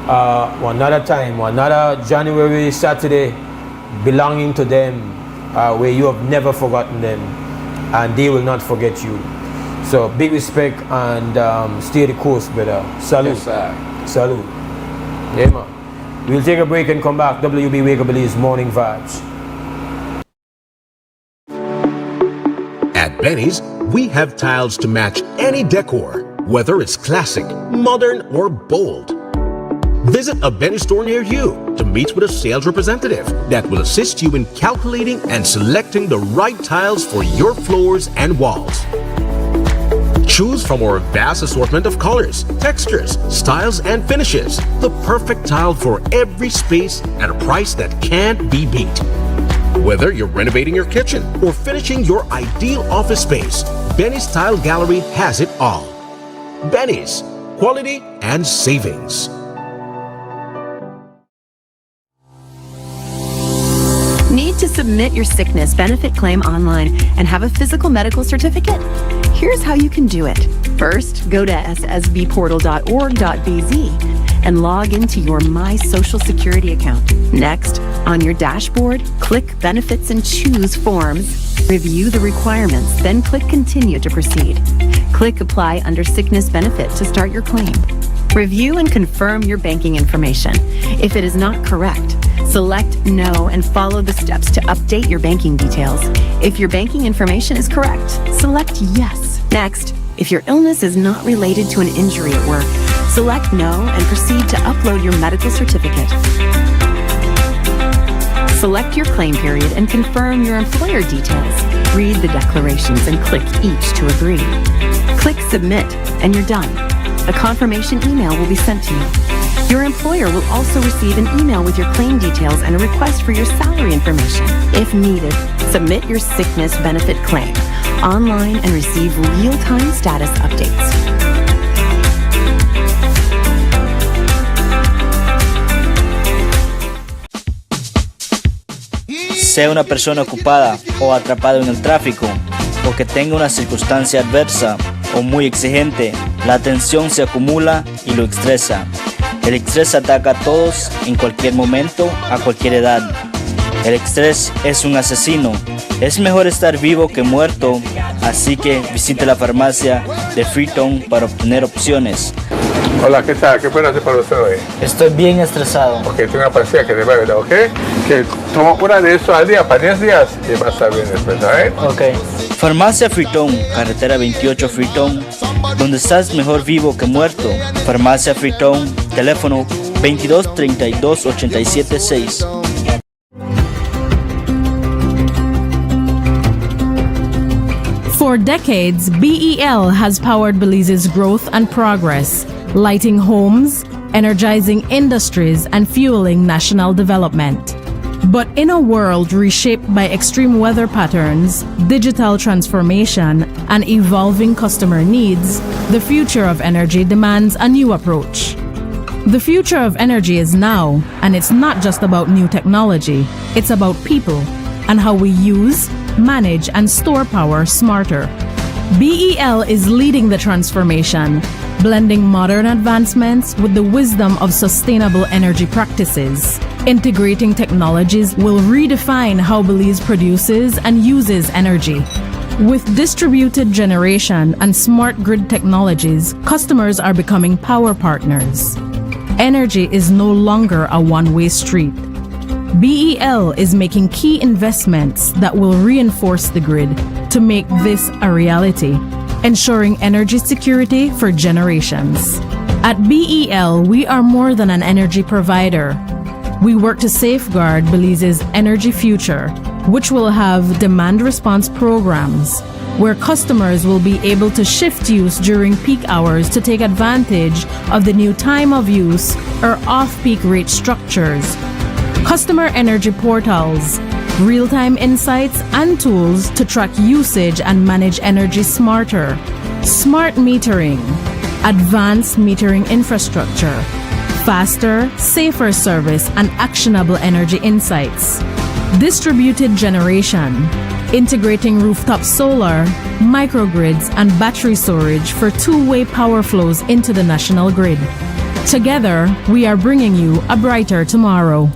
another time, another January Saturday belonging to them, where you have never forgotten them and they will not forget you. So big respect and stay the course, brother. Salute. Yes, salute. Yeah, man. We'll take a break and come back. WB Wake Up Believes Morning Vibes. At Benny's, we have tiles to match any decor, whether it's classic, modern, or bold. Visit a Benny store near you to meet with a sales representative that will assist you in calculating and selecting the right tiles for your floors and walls. Choose from our vast assortment of colors, textures, styles, and finishes. The perfect tile for every space at a price that can't be beat. Whether you're renovating your kitchen or finishing your ideal office space, Benny's Tile Gallery has it all. Benny's, quality and savings. Need to submit your sickness benefit claim online and have a physical medical certificate? Here's how you can do it. First, go to ssbportal.org.bz and log into your My Social Security account. Next, on your dashboard, click Benefits and choose Forms. Review the requirements, then click Continue to proceed. Click Apply under Sickness Benefit to start your claim. Review and confirm your banking information. If it is not correct, select No and follow the steps to update your banking details. If your banking information is correct, select Yes. Next, if your illness is not related to an injury at work, select No and proceed to upload your medical certificate. Select your claim period and confirm your employer details. Read the declarations and click each to agree. Click Submit and you're done. A confirmation email will be sent to you. Your employer will also receive an email with your claim details and a request for your salary information. If needed, submit your sickness benefit claim online and receive real-time status updates. Sea una persona ocupada o atrapada en el tráfico, o que tenga una circunstancia adversa o muy exigente, la tensión se acumula y lo estresa. El estrés ataca a todos en cualquier momento, a cualquier edad. El estrés es un asesino. Es mejor estar vivo que muerto, así que visite la farmacia de Freetown para obtener opciones. Hola, ¿qué tal? ¿Qué puedo hacer para usted hoy? Estoy bien estresado. Ok, tengo una pastilla que te va a ayudar, ¿ok? Que toma una de eso al día para 10 días y va a estar bien después, ¿sabes? Ok. Farmacia Freetown, carretera 28 Freetown, donde estás mejor vivo que muerto. Farmacia Freetown, teléfono 22 32 87 6. For decades, BEL has powered Belize's growth and progress, lighting homes, energizing industries, and fueling national development. But in a world reshaped by extreme weather patterns, digital transformation, and evolving customer needs, the future of energy demands a new approach. The future of energy is now, and it's not just about new technology, it's about people and how we use, manage, and store power smarter. BEL is leading the transformation, blending modern advancements with the wisdom of sustainable energy practices. Integrating technologies will redefine how Belize produces and uses energy. With distributed generation and smart grid technologies, customers are becoming power partners. Energy is no longer a one-way street. BEL is making key investments that will reinforce the grid to make this a reality, ensuring energy security for generations. At BEL, we are more than an energy provider. We work to safeguard Belize's energy future, which will have demand response programs, where customers will be able to shift use during peak hours to take advantage of the new time of use or off-peak rate structures. Customer energy portals, real-time insights and tools to track usage and manage energy smarter. Smart metering, advanced metering infrastructure, faster, safer service and actionable energy insights. Distributed generation, integrating rooftop solar, microgrids and battery storage for two-way power flows into the national grid. Together, we are bringing you a brighter tomorrow.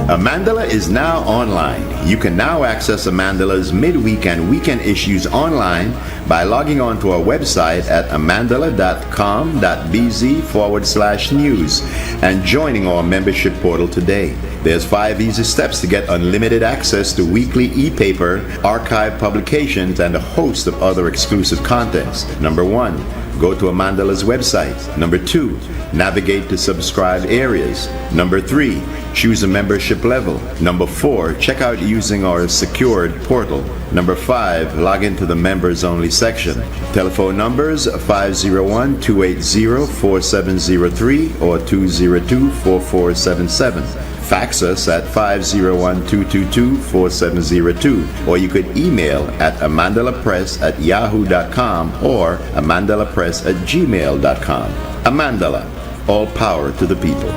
Amandala is now online. You can now access Amandala's midweek and weekend issues online by logging on to our website at amandala.com.bz/news and joining our membership portal today. There's 5 easy steps to get unlimited access to weekly e-paper, archive publications, and a host of other exclusive contents. Number 1, go to Amandala's website. Number 2, navigate to subscribed areas. Number 3, choose a membership level. Number 4, check out using our secured portal. Number 5, log into the members only section. Telephone numbers 501-280-4703 or 202-4477. Fax us at 501-222-4702, or you could email at amandalapress@yahoo.com or amandalapress@gmail.com. Amandala, all power to the people.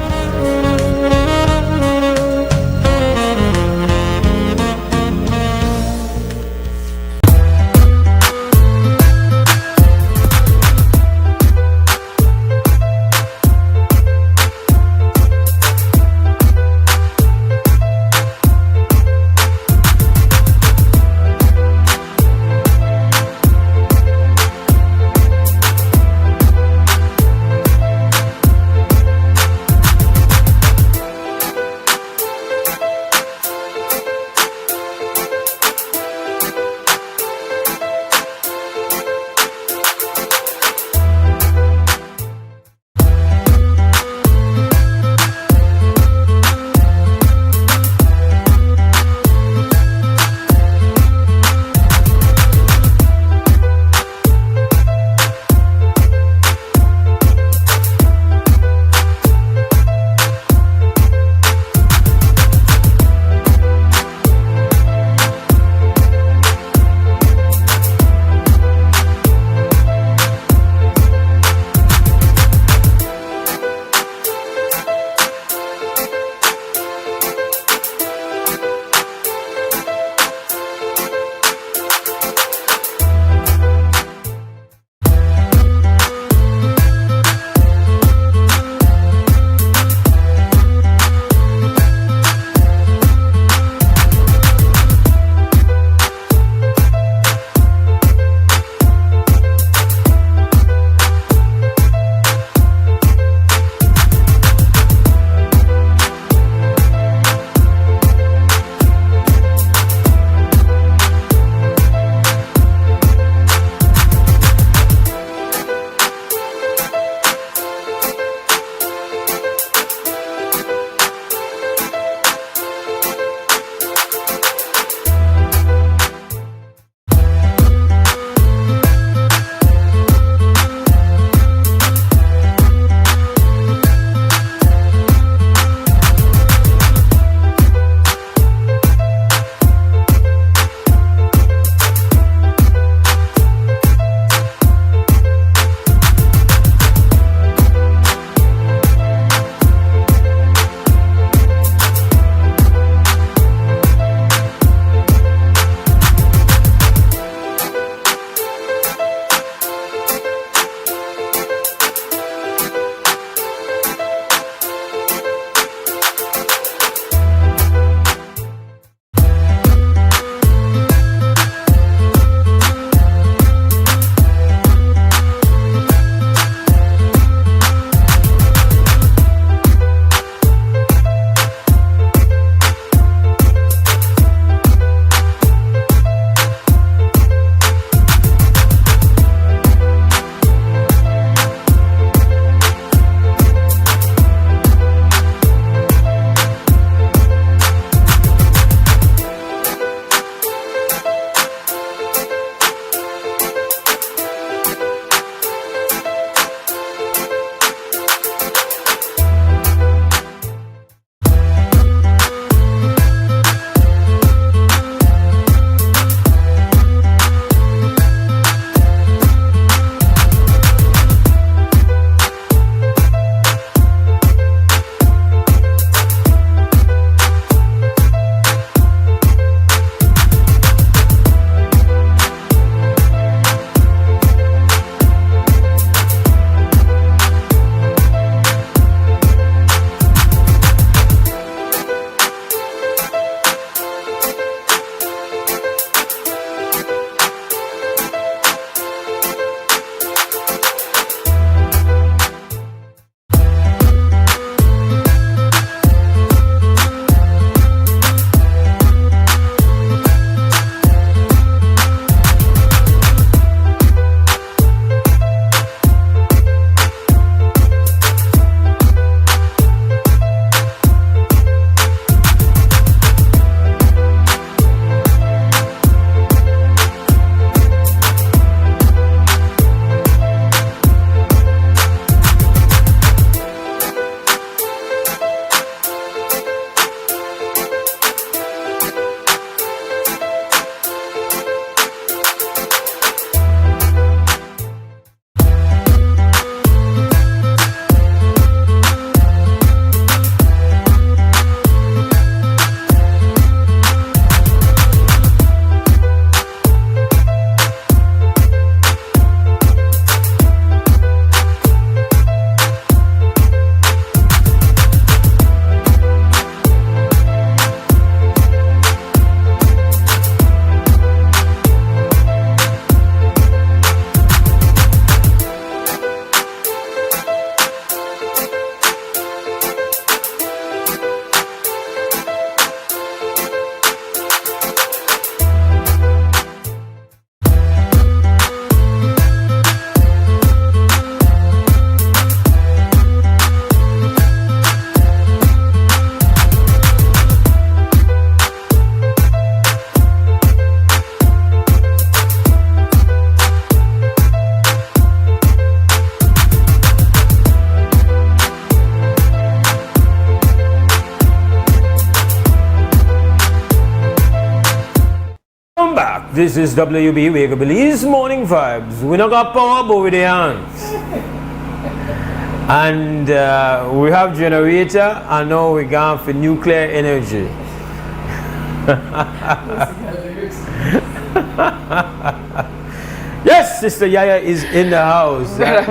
This is WB Wake Up Belize Morning Vibes. We don't got power, but with the hands. And we have generator, and now we're going for nuclear energy. Yes, Sister Yaya is in the house. That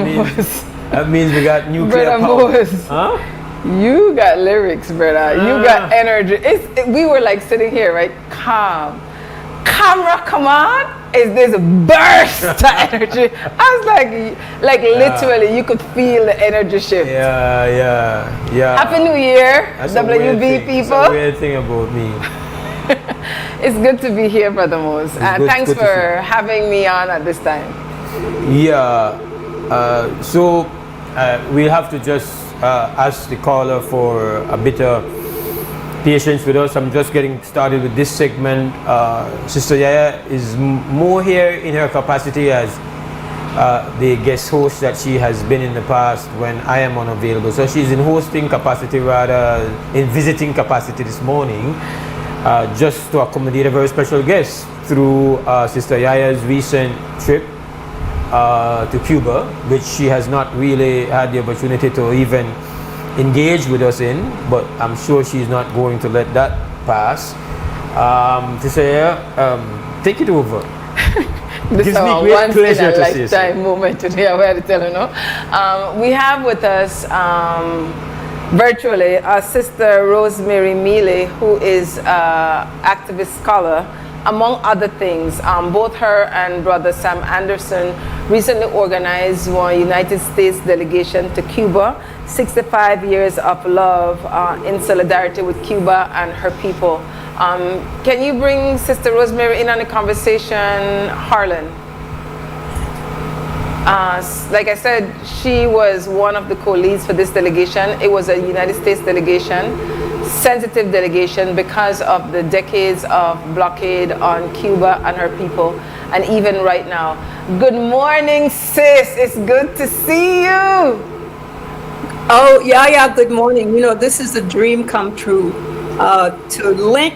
means we got nuclear power. Huh? You got lyrics, brother. You got energy. We were like sitting here, right? Calm. Camera, come on. Is this a burst of energy? I was like literally, you could feel the energy shift. Yeah. Happy New Year, WB people. That's a weird thing about me. It's good to be here, Brother Mose. Thanks for having me on at this time. Yeah. So we'll have to just ask the caller for a bit of patience with us. I'm just getting started with this segment. Sister Yaya is more here in her capacity as the guest host that she has been in the past when I am unavailable. So she's in hosting capacity rather in visiting capacity this morning, just to accommodate a very special guest through Sister Yaya's recent trip to Cuba, which she has not really had the opportunity to even engage with us in, but I'm sure she's not going to let that pass. Sister Yaya, take it over. This Gives is me a great once pleasure in a to say so. lifetime moment today. I'm going to tell you, no. We have with us virtually our Sister Rosemary Mealy, who is activist scholar, among other things. Both her and Brother Sam Anderson recently organized one United States delegation to Cuba, 65 years of love in solidarity with Cuba and her people. Can you bring Sister Rosemary in on the conversation, Harlan? Like I said, she was one of the co-leads for this delegation. It was a United States delegation, sensitive delegation because of the decades of blockade on Cuba and her people, and even right now. Good morning, sis. It's good to see you. Oh, yeah, good morning. You know, this is a dream come true, to link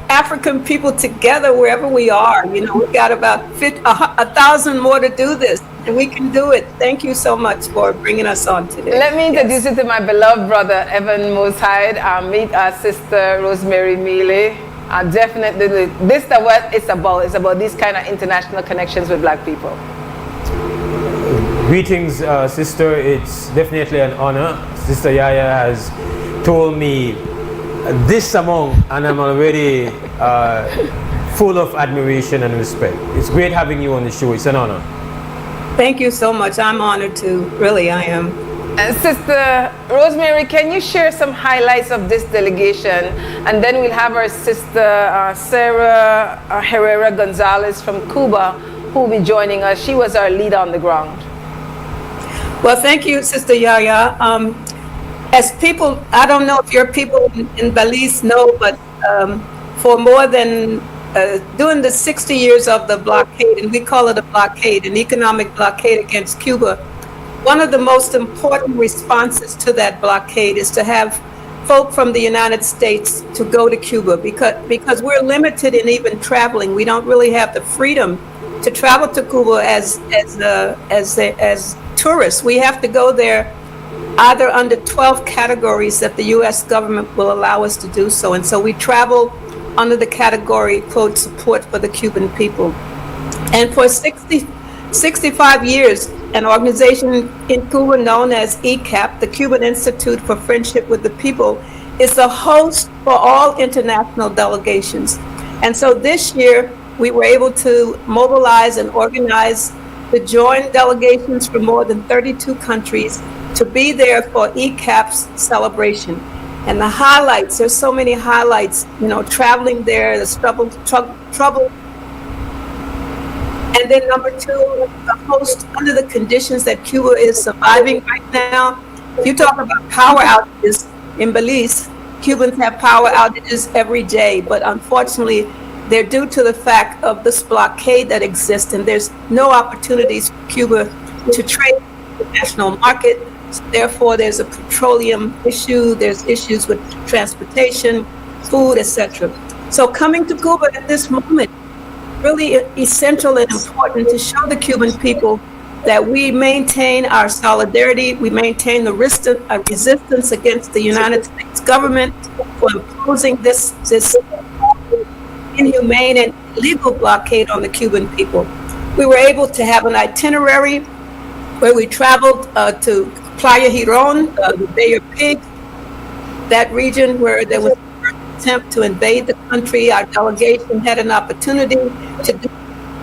African people together wherever we are. You know, we've got about 1,000 more to do this, and we can do it. Thank you so much for bringing us on today. Let me introduce you to my beloved brother, Evan Mose Hyde. Meet our Sister Rosemary Mealy. Definitely, this is what it's about. It's about these kind of international connections with Black people. Greetings, sister. It's definitely an honor. Sister Yaya has told me this among, and I'm already full of admiration and respect. It's great having you on the show. It's an honor. Thank you so much. I'm honored too. Really, I am. Sister Rosemary, can you share some highlights of this delegation? And then we'll have our Sister Sarah Herrera Gonzalez from Cuba, who will be joining us. She was our leader on the ground. Well, thank you, Sister Yaya. As people, I don't know if your people in Belize know, but for more than during the 60 years of the blockade, and we call it a blockade, an economic blockade against Cuba, one of the most important responses to that blockade is to have folk from the United States to go to Cuba, because we're limited in even traveling. We don't really have the freedom to travel to Cuba as tourists. We have to go there either under 12 categories that the U.S. government will allow us to do so. And so we travel under the category, quote, support for the Cuban people. And for 65 years, an organization in Cuba known as ECAP, the Cuban Institute for Friendship with the People, is the host for all international delegations. And so this year, we were able to mobilize and organize the joint delegations from more than 32 countries to be there for ECAP's celebration. And the highlights, there's so many highlights, you know, traveling there, the trouble. And then number two, the host under the conditions that Cuba is surviving right now. If you talk about power outages in Belize, Cubans have power outages every day, but unfortunately, they're due to the fact of this blockade that exists, and there's no opportunities for Cuba to trade in the national market. So therefore, there's a petroleum issue, there's issues with transportation, food, etc. So coming to Cuba at this moment really essential and important to show the Cuban people that we maintain our solidarity, we maintain the resistance against the United States government for imposing this inhumane and illegal blockade on the Cuban people. We were able to have an itinerary where we traveled to Playa Girón, the Bay of Pigs, that region where there was an attempt to invade the country. Our delegation had an opportunity to do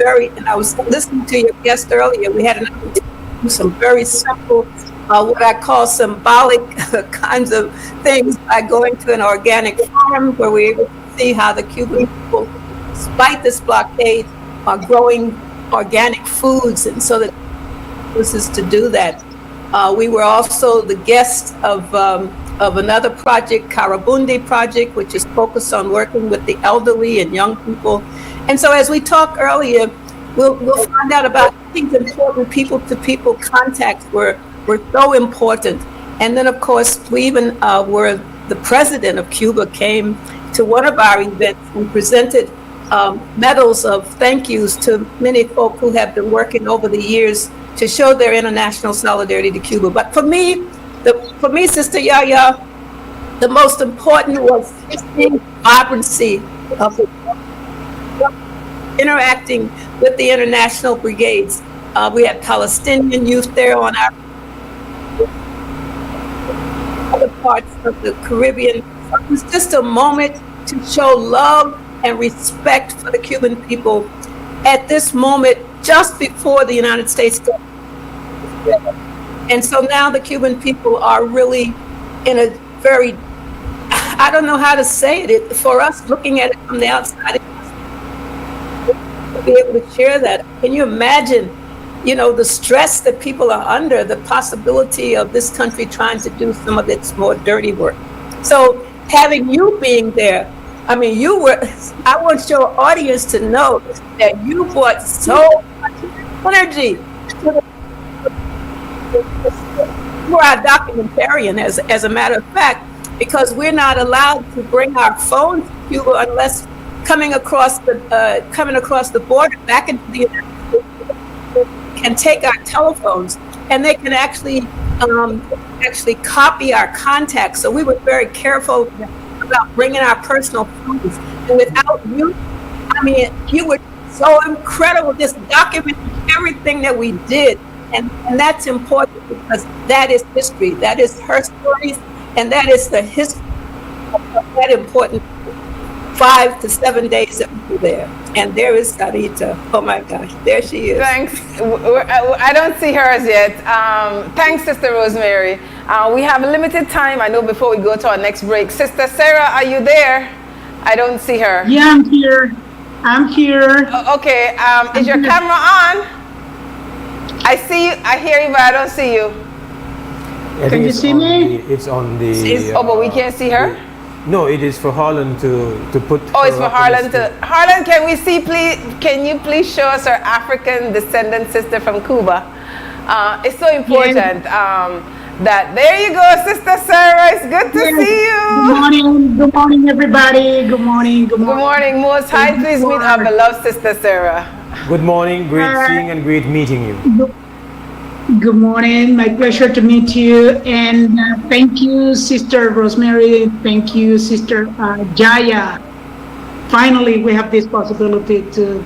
and I was listening to your guest earlier, we had an opportunity to do some very simple, what I call symbolic kinds of things by going to an organic farm where we were able to see how the Cuban people, despite this blockade, are growing organic foods, and so that this is to do that. We were also the guest of another project, Karabundi Project, which is focused on working with the elderly and young people. And so as we talked earlier, we'll find out about things important. People-to-people contacts were so important. And then, of course, we even were, the president of Cuba came to one of our events and presented medals of thank yous to many folk who have been working over the years to show their international solidarity to Cuba. But for me, Sister Yaya, the most important was seeing vibrancy of the interacting with the international brigades. We had Palestinian youth there on our other parts of the Caribbean. It was just a moment to show love and respect for the Cuban people at this moment just before the United States. And so now the Cuban people are really in a very, I don't know how to say it, for us looking at it from the outside, to be able to share that. Can you imagine, the stress that people are under, the possibility of this country trying to do some of its more dirty work? So having you being there, I mean, I want your audience to know that you brought so much energy to the, you are a documentarian, as a matter of fact, because we're not allowed to bring our phones to Cuba unless coming across the border back into the United States can take our telephones, and they can actually copy our contacts. So we were very careful about bringing our personal phones. And without you, I mean, you were so incredible, just documenting everything that we did. And that's important because that is history. That is her stories, and that is the history of that important 5 to 7 days that we were there. And there is Sarita. Oh my gosh, there she is. Thanks. I don't see hers yet. Thanks, Sister Rosemary. We have a limited time, I know, before we go to our next break. Sister Sarah, are you there? I don't see her. Yeah, I'm here. Okay, is your camera on? I see you, I hear you, but I don't see you. Can you see me? It's on the... but we can't see her? No, it is for Harlan to put... Oh, it's for Harlan to... Harlan, can we see, please? Can you please show us our African descendant sister from Cuba? It's so important that... There you go, Sister Sarah. It's good to see you. Good morning, everybody. Good morning. Good morning, Mose. Hyde, please meet our beloved Sister Sarah. Good morning. Great seeing and great meeting you. Good morning. My pleasure to meet you. And thank you, Sister Rosemary. Thank you, Sister Jaya. Finally, we have this possibility to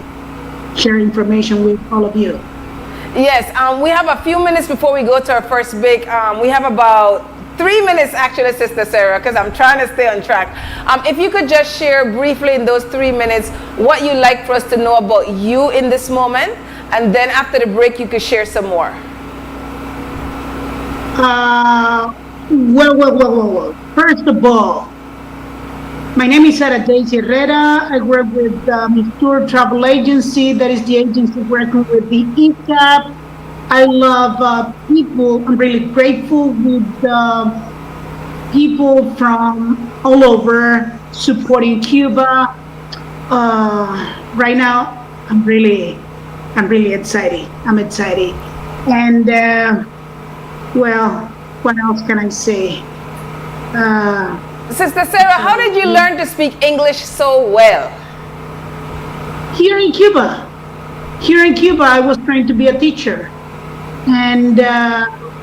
share information with all of you. Yes, we have a few minutes before we go to our first break. We have about 3 minutes, actually, Sister Sarah, because I'm trying to stay on track. If you could just share briefly in those 3 minutes what you'd like for us to know about you in this moment, and then after the break, you could share some more. Well. First of all, my name is Sarah Daisy Herrera. I work with Tour Travel Agency. That is the agency working with the ECAP. I love people. I'm really grateful with people from all over supporting Cuba. Right now, I'm really excited. I'm excited. And well, what else can I say? Sister Sarah, how did you learn to speak English so well? Here in Cuba, I was trying to be a teacher, and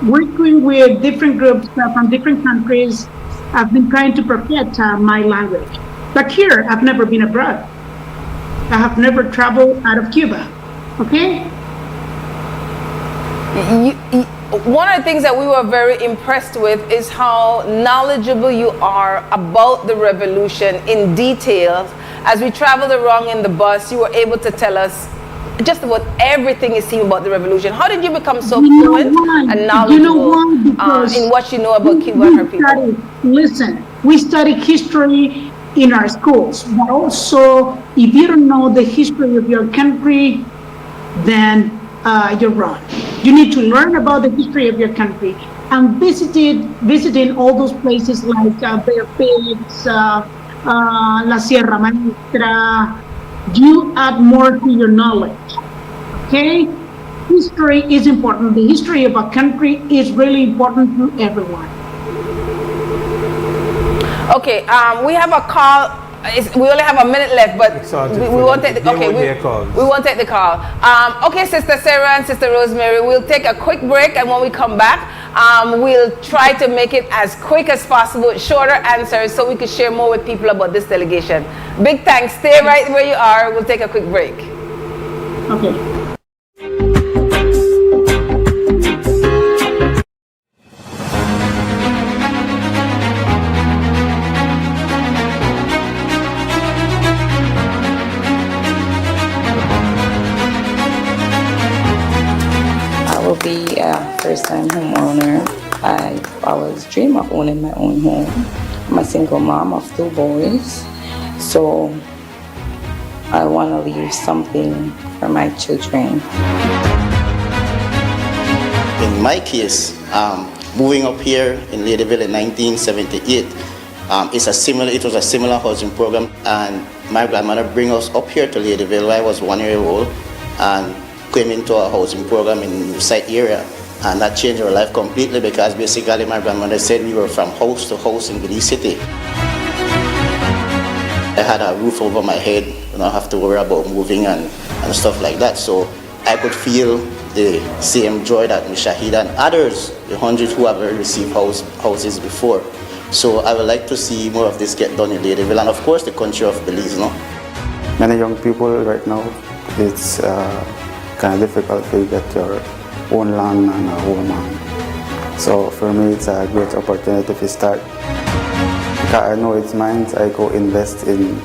working with different groups from different countries, I've been trying to perfect my language. But here, I've never been abroad. I have never traveled out of Cuba. Okay? One of the things that we were very impressed with is how knowledgeable you are about the revolution in detail. As we traveled around in the bus, you were able to tell us just about everything you see about the revolution. How did you become so fluent and knowledgeable in what you know about Cuba and her people? Listen, we study history in our schools, but also if you don't know the history of your country, then you're wrong. You need to learn about the history of your country and visiting all those places like Bear Pigs, La Sierra Maestra. You add more to your knowledge. Okay? History is important. The history of a country is really important to everyone. Okay, we have a call. We only have a minute left, but we won't take the call. Okay, we won't take the call. Okay, Sister Sarah and Sister Rosemary, we'll take a quick break, and when we come back, we'll try to make it as quick as possible, shorter answers, so we can share more with people about this delegation. Big thanks. Stay right where you are. We'll take a quick break. Okay. Be a first-time homeowner. I always dream of owning my own home. I'm a single mom of 2 boys, so I want to leave something for my children. In my case, moving up here in Ladyville in 1978, it was a similar housing program, and my grandmother bring us up here to Ladyville when I was 1 year old, and came into a housing program in the site area, and that changed our life completely because basically my grandmother said we were from house to house in the city. I had a roof over my head, I don't have to worry about moving and stuff like that, so I could feel the same joy that Shahid and others, the hundreds who have already received houses before. So I would like to see more of this get done in Ladyville, and of course the country of Belize. Many young people right now, it's kind of difficult to get your own land and a home. So for me, it's a great opportunity to start. Because I know it's mine, I go invest in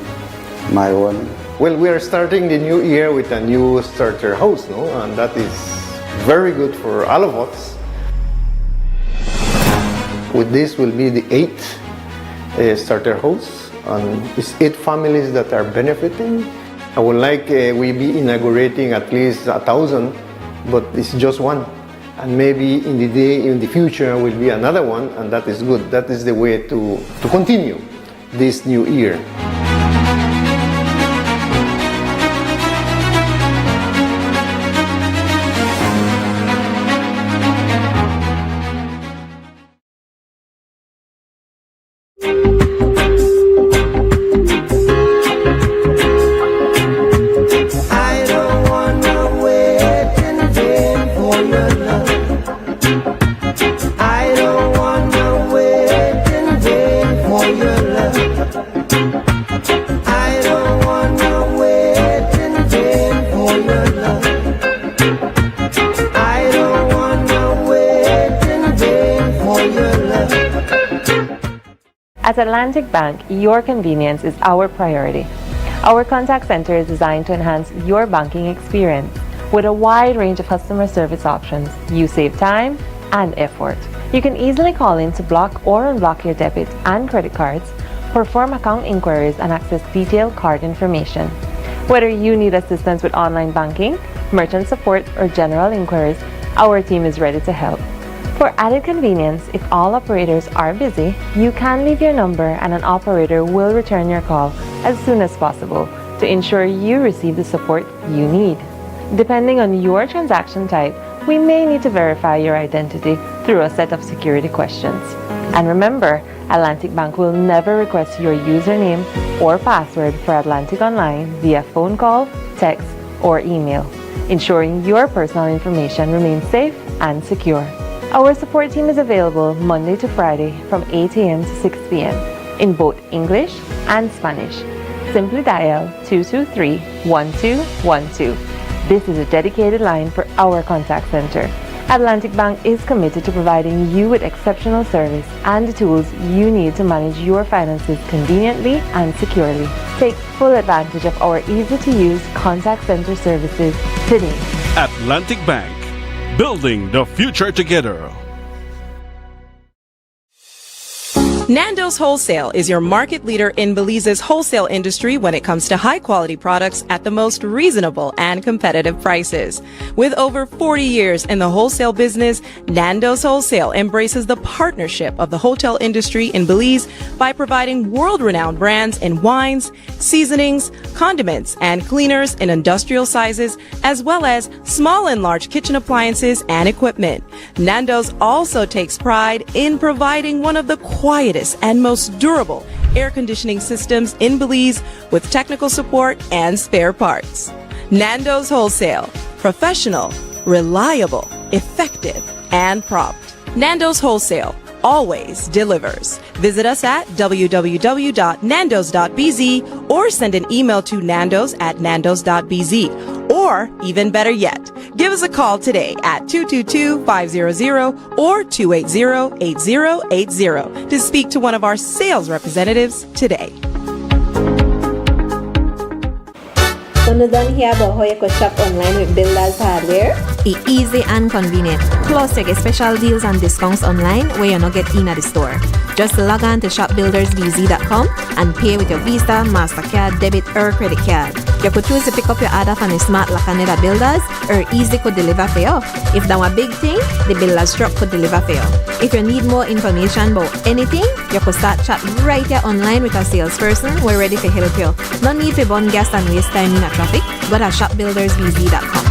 my own. Well, we are starting the new year with a new starter house, no? And that is very good for all of us. With this will be the 8th starter house, and it's 8 families that are benefiting. I would like we be inaugurating at least 1,000, but it's just one. And maybe in the future will be another one, and that is good. That is the way to continue this new year. At Atlantic Bank, your convenience is our priority. Our contact center is designed to enhance your banking experience. With a wide range of customer service options, you save time and effort. You can easily call in to block or unblock your debit and credit cards, perform account inquiries, and access detailed card information. Whether you need assistance with online banking, merchant support, or general inquiries, our team is ready to help. For added convenience, if all operators are busy, you can leave your number and an operator will return your call as soon as possible to ensure you receive the support you need. Depending on your transaction type, we may need to verify your identity through a set of security questions. And remember, Atlantic Bank will never request your username or password for Atlantic Online via phone call, text, or email, ensuring your personal information remains safe and secure. Our support team is available Monday to Friday from 8 a.m. to 6 p.m. in both English and Spanish. Simply dial 223-1212. This is a dedicated line for our contact center. Atlantic Bank is committed to providing you with exceptional service and the tools you need to manage your finances conveniently and securely. Take full advantage of our easy-to-use contact center services today. Atlantic Bank, building the future together. Nando's Wholesale is your market leader in Belize's wholesale industry when it comes to high-quality products at the most reasonable and competitive prices. With over 40 years in the wholesale business, Nando's Wholesale embraces the partnership of the hotel industry in Belize by providing world-renowned brands in wines, seasonings, condiments, and cleaners in industrial sizes, as well as small and large kitchen appliances and equipment. Nando's also takes pride in providing one of the quietest and most durable air conditioning systems in Belize with technical support and spare parts. Nando's Wholesale. Professional, reliable, effective, and prompt. Nando's Wholesale always delivers. Visit us at www.nandos.bz or send an email to nandos@nandos.bz. Or, even better yet, give us a call today at 222-500 or 280-8080 to speak to one of our sales representatives today. So you don't hear about how you could shop online with Builders Hardware? It's easy and convenient. Plus, you get special deals and discounts online where you not get in at the store. Just log on to shopbuildersbz.com and pay with your Visa, MasterCard, debit or credit card. You could choose to pick up your order from the smart Lacaneda Builders or Easy could deliver for you. If that was a big thing, the Builders truck could deliver for you. If you need more information about anything, you could start chat right here online with a salesperson. We're ready to help you. No need to burn gas and waste time in a traffic. Go to shopbuildersbz.com.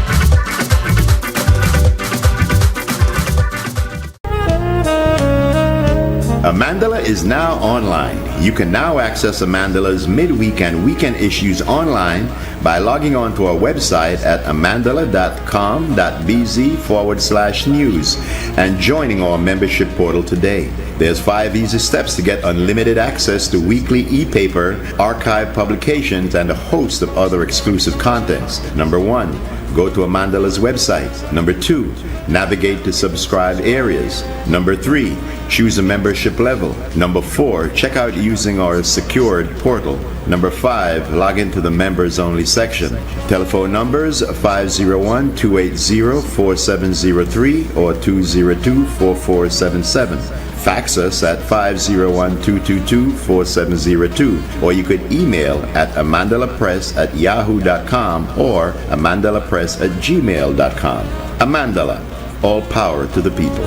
Amandala is now online. You can now access Amandala's midweek and weekend issues online by logging on to our website at amandala.com.bz/news and joining our membership portal today. There's 5 easy steps to get unlimited access to weekly e-paper, archive publications, and a host of other exclusive contents. Number 1, go to Amandala's website. Number 2, navigate to subscribed areas. Number 3, choose a membership level. Number 4, check out using our secured portal. Number 5, log into the members only section. Telephone numbers 501-280-4703 or 202-4477. Fax us at 501-222-4702, or you could email at amandalapress@yahoo.com or amandalapress@gmail.com. Amandala, all power to the people.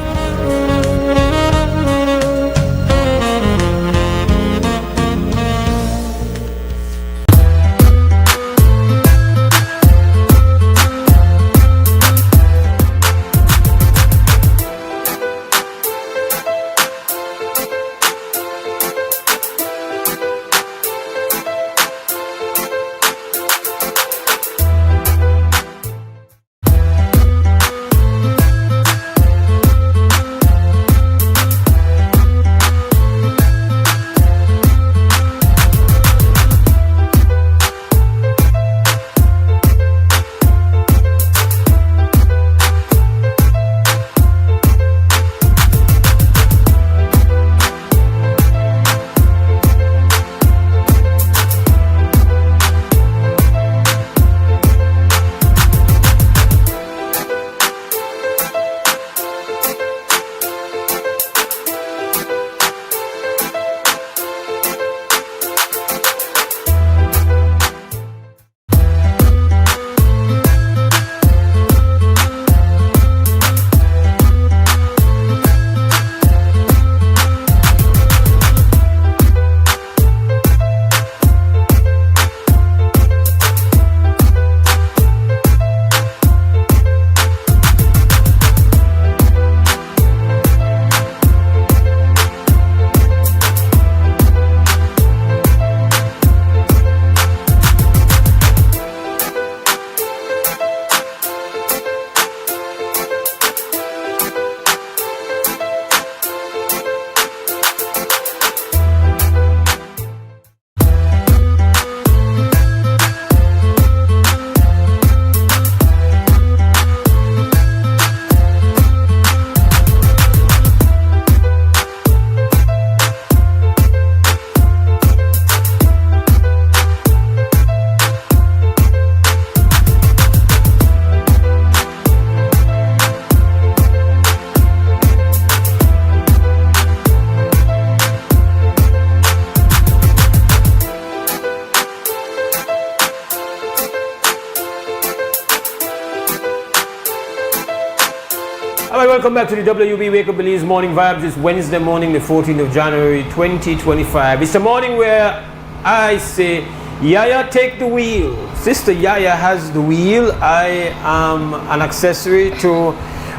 welcome back to the WB Wake Up Belize Morning Vibes. It's Wednesday morning, the 14th of January 2025. It's a morning where I say, Yaya, take the wheel. Sister Yaya has the wheel. I am an accessory to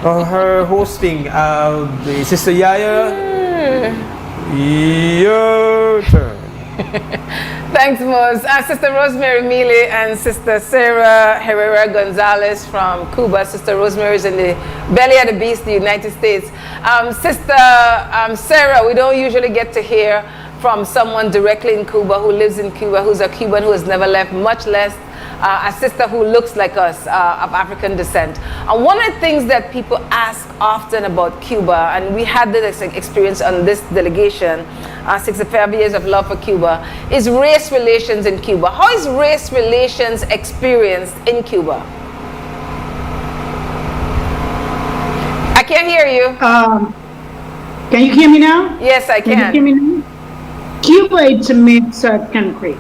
her hosting. Sister Yaya, your turn. Thanks, Mose. Sister Rosemary Mealy and Sister Sarah Herrera Gonzalez from Cuba. Sister Rosemary is in the belly of the beast, the United States. Sister Sarah, we don't usually get to hear from someone directly in Cuba, who lives in Cuba, who's a Cuban who has never left, much less a sister who looks like us, of African descent. And one of the things that people ask often about Cuba, and we had this experience on this delegation, 65 years of love for Cuba, is race relations in Cuba. How is race relations experienced in Cuba? I can't hear you. Can you hear me now? Yes, I can. Can you hear me now? Cuba is a mixed country.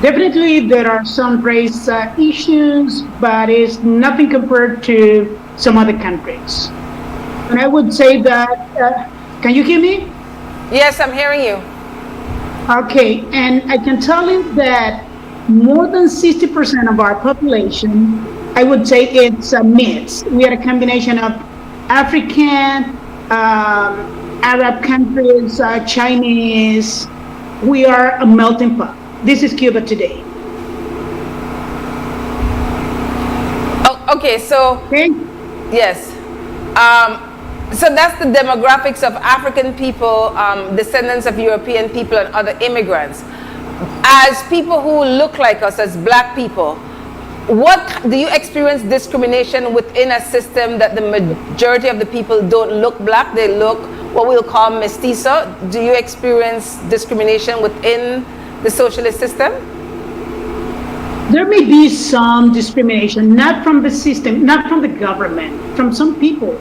Definitely there are some race issues, but it's nothing compared to some other countries. And I would say that, can you hear me? Yes, I'm hearing you. Okay, and I can tell you that more than 60% of our population, I would say it's a mix. We are a combination of African, Arab countries, Chinese. We are a melting pot. This is Cuba today. Oh, okay, so yes. So that's the demographics of African people, descendants of European people and other immigrants. As people who look like us, as black people, what do you experience discrimination within a system that the majority of the people don't look black? They look what we'll call mestizo. Do you experience discrimination within the socialist system? There may be some discrimination, not from the system, not from the government, from some people.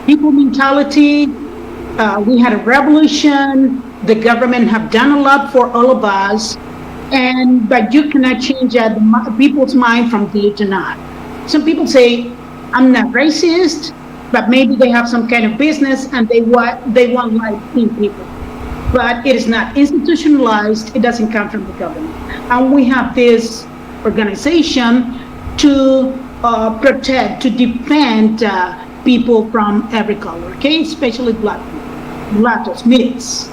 People mentality. We had a revolution. The government have done a lot for all of us, but you cannot change people's mind from day to night. Some people say, I'm not racist, but maybe they have some kind of business and they want like-minded people. But it is not institutionalized. It doesn't come from the government. And we have this organization to protect, to defend people from every color, okay? Especially black people, mulattoes, mixed.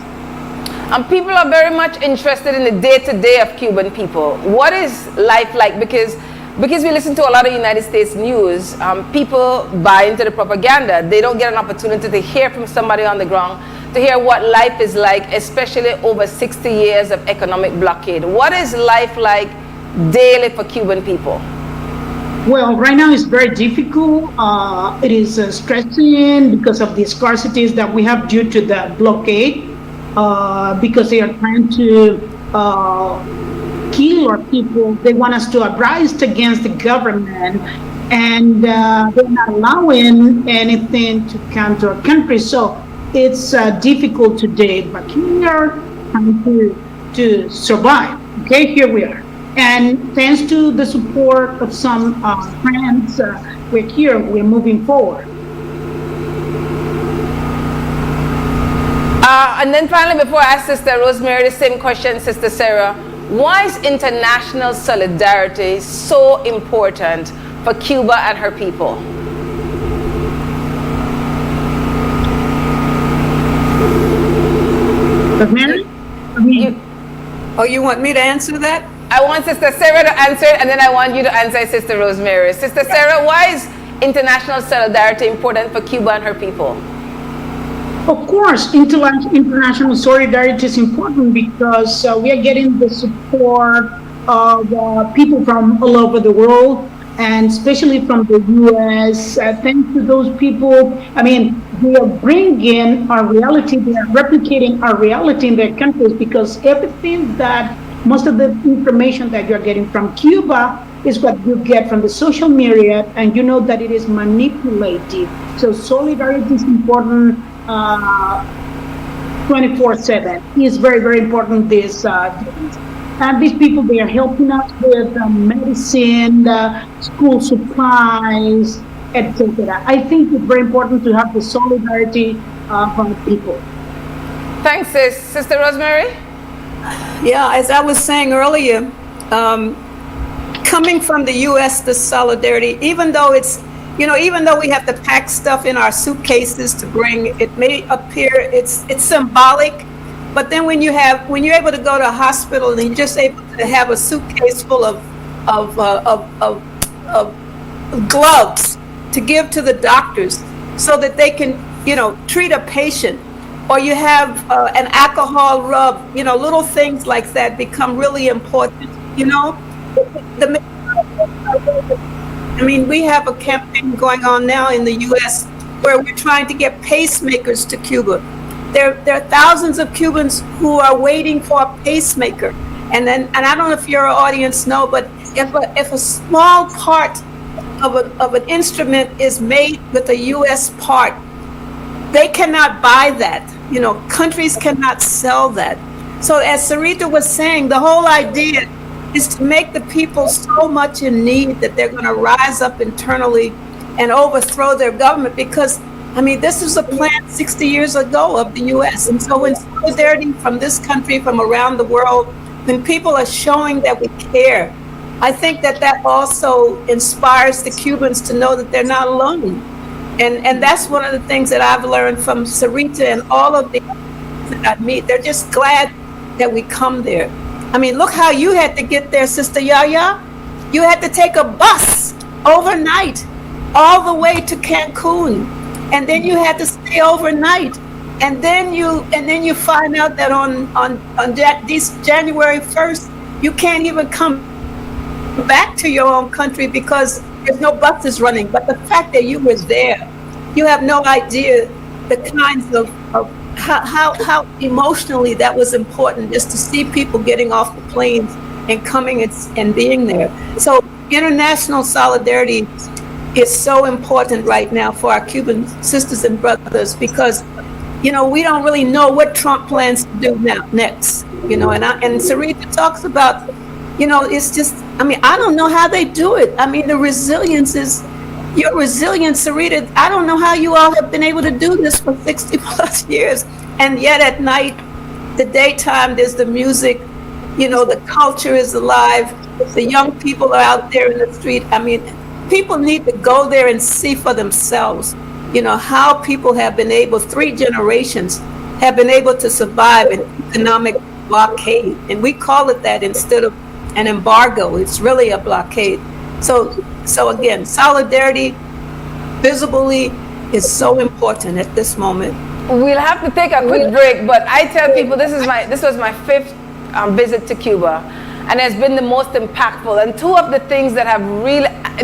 People are very much interested in the day-to-day of Cuban people. What is life like? Because we listen to a lot of United States news, people buy into the propaganda. They don't get an opportunity to hear from somebody on the ground, to hear what life is like, especially over 60 years of economic blockade. What is life like daily for Cuban people? Well, right now it's very difficult. It is stressing because of the scarcities that we have due to the blockade, because they are trying to kill our people. They want us to uprise against the government, and they're not allowing anything to come to our country. So it's difficult today, but we are trying to survive. Okay, here we are. And thanks to the support of some friends, we're here, we're moving forward. And then finally, before I ask Sister Rosemary the same question, Sister Sarah, why is international solidarity so important for Cuba and her people? Rosemary? You want me to answer that? I want Sister Sarah to answer it, and then I want you to answer Sister Rosemary. Sister Sarah, why is international solidarity important for Cuba and her people? Of course, international solidarity is important because we are getting the support of people from all over the world, and especially from the U.S. Thanks to those people, they are bringing our reality, they are replicating our reality in their countries, because most of the information that you're getting from Cuba is what you get from the social media, and you know that it is manipulated. So solidarity is important 24/7. It's very, very important these days. And these people, they are helping us with medicine, school supplies, etc. I think it's very important to have the solidarity of our people. Thanks, Sister Rosemary. Yeah, as I was saying earlier, coming from the U.S., the solidarity, even though it's, even though we have to pack stuff in our suitcases to bring, it may appear it's symbolic, but then when you're able to go to a hospital and you're just able to have a suitcase full of gloves to give to the doctors so that they can, treat a patient, or you have an alcohol rub, little things like that become really important, we have a campaign going on now in the U.S. where we're trying to get pacemakers to Cuba. There are thousands of Cubans who are waiting for a pacemaker. And I don't know if your audience know, but if a small part of an instrument is made with a U.S. part, they cannot buy that. Countries cannot sell that. So as Sarita was saying, the whole idea is to make the people so much in need that they're going to rise up internally and overthrow their government, because this is a plan 60 years ago of the U.S. And so in solidarity from this country, from around the world, when people are showing that we care, I think that also inspires the Cubans to know that they're not alone. And that's one of the things that I've learned from Sarita and all of the that I meet. They're just glad that we come there. Look how you had to get there, Sister Yaya. You had to take a bus overnight all the way to Cancun, and then you had to stay overnight, and then you find out that on this January 1st you can't even come back to your own country because there's no buses running. But the fact that you were there, you have no idea the kinds of how emotionally that was important, just to see people getting off the planes and coming and being there. So international solidarity is so important right now for our Cuban sisters and brothers, because we don't really know what Trump plans to do next. And Sarita talks about, it's just, I don't know how they do it. The resilience is, your resilience, Sarita, I don't know how you all have been able to do this for 60 plus years. And yet at night, the daytime, there's the music, the culture is alive. The young people are out there in the street. People need to go there and see for themselves, how people have been able, 3 generations have been able to survive an economic blockade. And we call it that instead of an embargo. It's really a blockade. So again, solidarity visibly is so important at this moment. We'll have to take a quick break, but I tell people this was my 5th visit to Cuba, and it's been the most impactful. And 2 of the things that have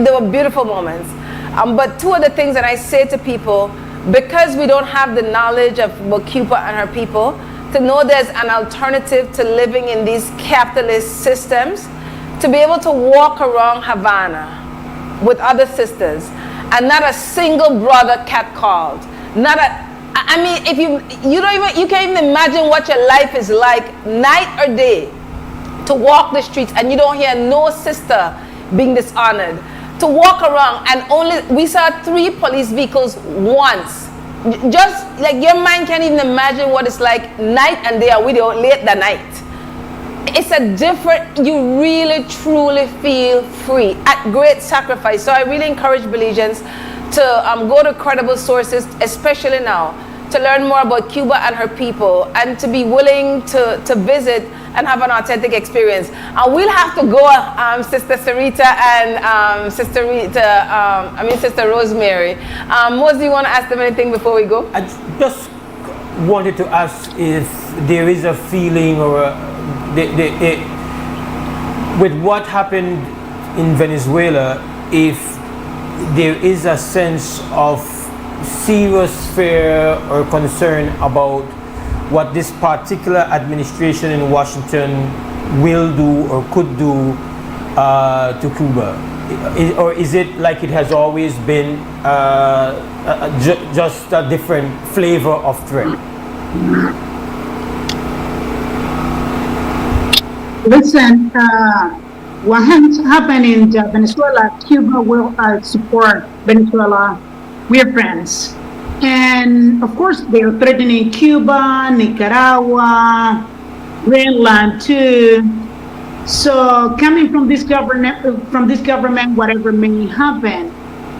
they were beautiful moments. But 2 of the things that I say to people, because we don't have the knowledge of Cuba and her people, to know there's an alternative to living in these capitalist systems, to be able to walk around Havana with other sisters and not a single brother catcalled, if you can't even imagine what your life is like night or day, to walk the streets and you don't hear no sister being dishonored, to walk around and we saw 3 police vehicles once. Just like your mind can't even imagine what it's like night and day, and we don't late the night. It's you really truly feel free at great sacrifice. So I really encourage Belizeans to go to credible sources, especially now, to learn more about Cuba and her people, and to be willing to visit and have an authentic experience. And we'll have to go, Sister Sarita and Sister Rosemary. Mose, do you want to ask them anything before we go? I just wanted to ask if there is a feeling or with what happened in Venezuela, if there is a sense of serious fear or concern about what this particular administration in Washington will do or could do to Cuba, or is it like it has always been just a different flavor of threat? Listen, what has happened in Venezuela, Cuba will support Venezuela. We're friends. And of course, they're threatening Cuba, Nicaragua, Greenland too. So coming from this government, whatever may happen.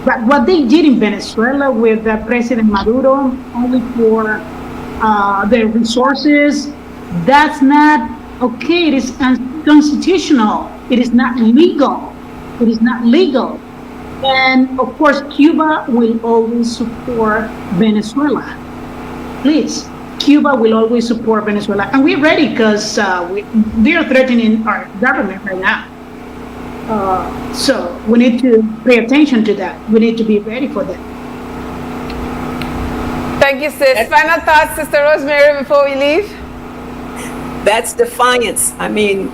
But what they did in Venezuela with President Maduro, only for their resources, that's not okay. It is unconstitutional. It is not legal. It is not legal. And of course, Cuba will always support Venezuela. Please, Cuba will always support Venezuela. And we're ready because they are threatening our government right now. So we need to pay attention to that. We need to be ready for that. Thank you, sis. Final thoughts, Sister Rosemary, before we leave? That's defiance. I mean,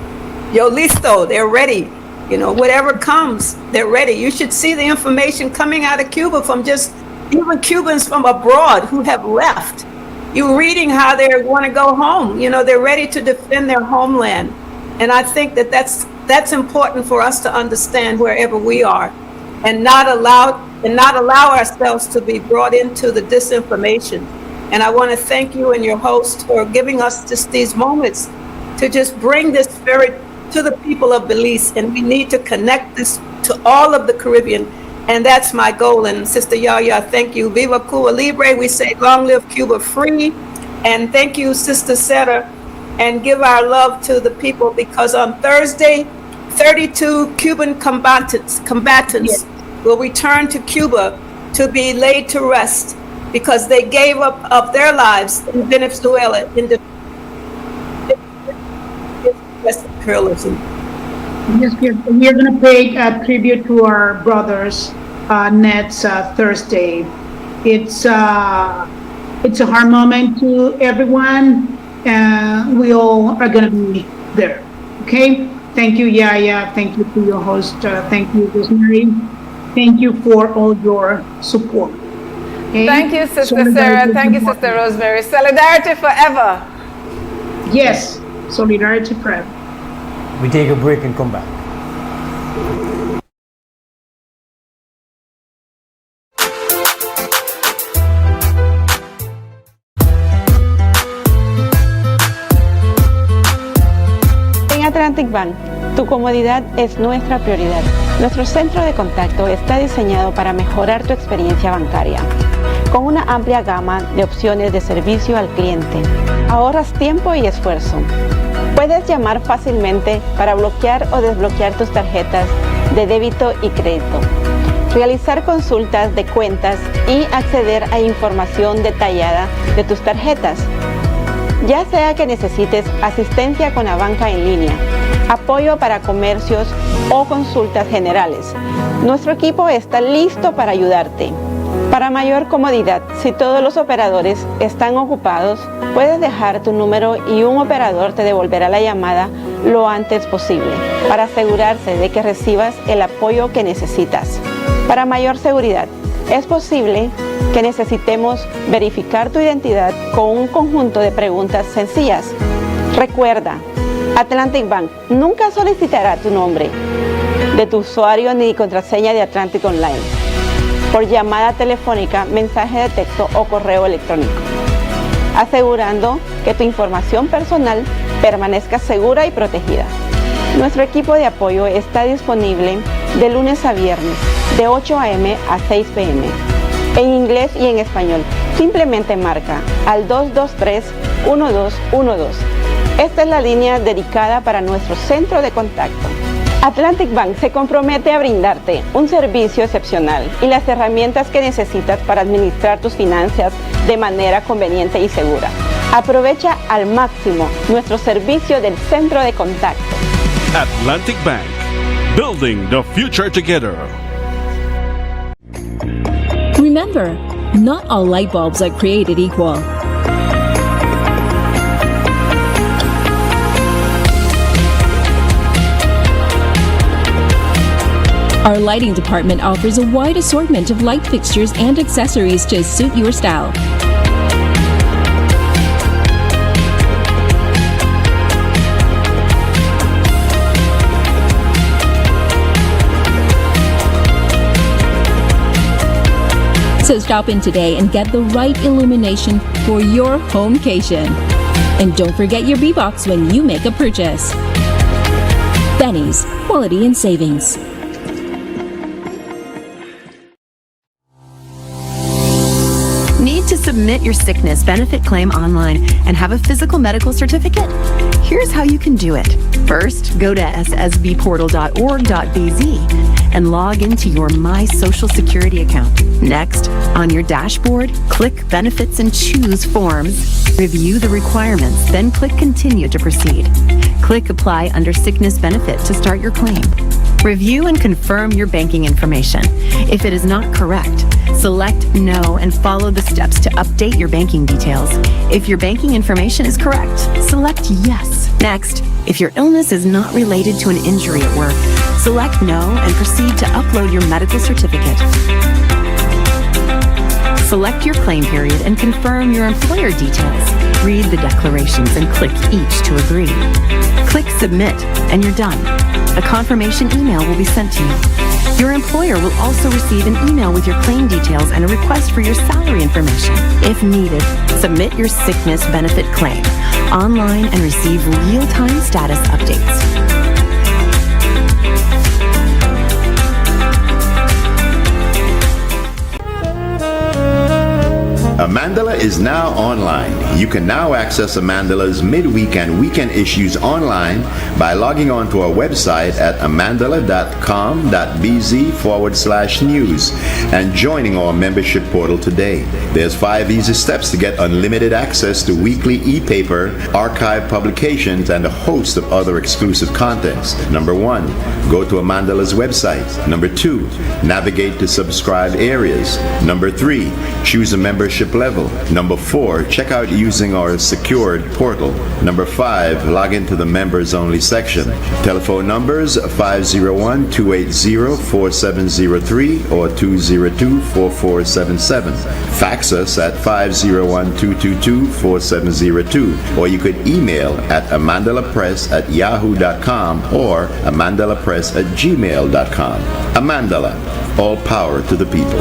yo listo, they're ready. You know, whatever comes, they're ready. You should see the information coming out of Cuba from just even Cubans from abroad who have left. You're reading how they want to go home. You know, they're ready to defend their homeland. And I think that that's important for us to understand wherever we are, and not allow ourselves to be brought into the disinformation. And I want to thank you and your host for giving us just these moments to just bring this spirit to the people of Belize. And we need to connect this to all of the Caribbean. And that's my goal. And Sister Yaya, thank you. Viva Cuba Libre. We say long live Cuba free. And thank you, Sister Sarah. And give our love to the people, because on Thursday, 32 Cuban combatants will return to Cuba to be laid to rest, because they gave up their lives in Venezuela in the imperialism. Yes, we are going to pay tribute to our brothers next Thursday. It's a hard moment to everyone. We all are going to be there. Okay. Thank you, Yaya. Thank you to your host. Thank you, Rosemary. Thank you for all your support. Okay? Thank you, Sister Sarah. Thank you, Sister Rosemary. Solidarity forever. Yes, solidarity forever. We take a break and come back. En Atlantic Bank, tu comodidad es nuestra prioridad. Nuestro centro de contacto está diseñado para mejorar tu experiencia bancaria. Con una amplia gama de opciones de servicio al cliente, ahorras tiempo y esfuerzo. Puedes llamar fácilmente para bloquear o desbloquear tus tarjetas de débito y crédito, realizar consultas de cuentas y acceder a información detallada de tus tarjetas. Ya sea que necesites asistencia con la banca en línea, apoyo para comercios o consultas generales, nuestro equipo está listo para ayudarte. Para mayor comodidad, si todos los operadores están ocupados, puedes dejar tu número y un operador te devolverá la llamada lo antes posible para asegurarse de que recibas el apoyo que necesitas. Para mayor seguridad, es posible que necesitemos verificar tu identidad con un conjunto de preguntas sencillas. Recuerda, Atlantic Bank nunca solicitará tu nombre de tu usuario ni contraseña de Atlantic Online por llamada telefónica, mensaje de texto o correo electrónico, asegurando que tu información personal permanezca segura y protegida. Nuestro equipo de apoyo está disponible de lunes a viernes, de 8 a.m. a 6 p.m., en inglés y en español. Simplemente marca al 223-1212. Esta es la línea dedicada para nuestro centro de contacto. Atlantic Bank se compromete a brindarte un servicio excepcional y las herramientas que necesitas para administrar tus finanzas de manera conveniente y segura. Aprovecha al máximo nuestro servicio del centro de contacto. Atlantic Bank, building the future together. Remember, not all light bulbs are created equal. Our lighting department offers a wide assortment of light fixtures and accessories to suit your style. So stop in today and get the right illumination for your homecation. And don't forget your B-Box when you make a purchase. Benny's, quality and savings. Need to submit your sickness benefit claim online and have a physical medical certificate? Here's how you can do it. First, go to ssbportal.org.bz and log into your My Social Security account. Next, on your dashboard, click Benefits and choose Forms. Review the requirements, then click Continue to proceed. Click Apply under Sickness Benefit to start your claim. Review and confirm your banking information. If it is not correct, select No and follow the steps to update your banking details. If your banking information is correct, select Yes. Next, if your illness is not related to an injury at work, select No and proceed to upload your medical certificate. Select your claim period and confirm your employer details. Read the declarations and click each to agree. Click Submit and you're done. A confirmation email will be sent to you. Your employer will also receive an email with your claim details and a request for your salary information. If needed, submit your sickness benefit claim online and receive real-time status updates. Amandala is now online. You can now access Amandala's midweek and weekend issues online by logging on to our website at amandala.com.bz/news and joining our membership portal today. There's 5 easy steps to get unlimited access to weekly e-paper, archive publications, and a host of other exclusive contents. Number 1, go to Amandala's website. Number 2, navigate to subscribed areas. Number 3, choose a membership level. Number 4, check out using our secured portal. Number 5, log into the members only section. Telephone numbers 501-280-4703 or 202-4477. Fax us at 501-222-4702 or you could email at amandalapress@yahoo.com or amandalapress@gmail.com. Amandala, all power to the people.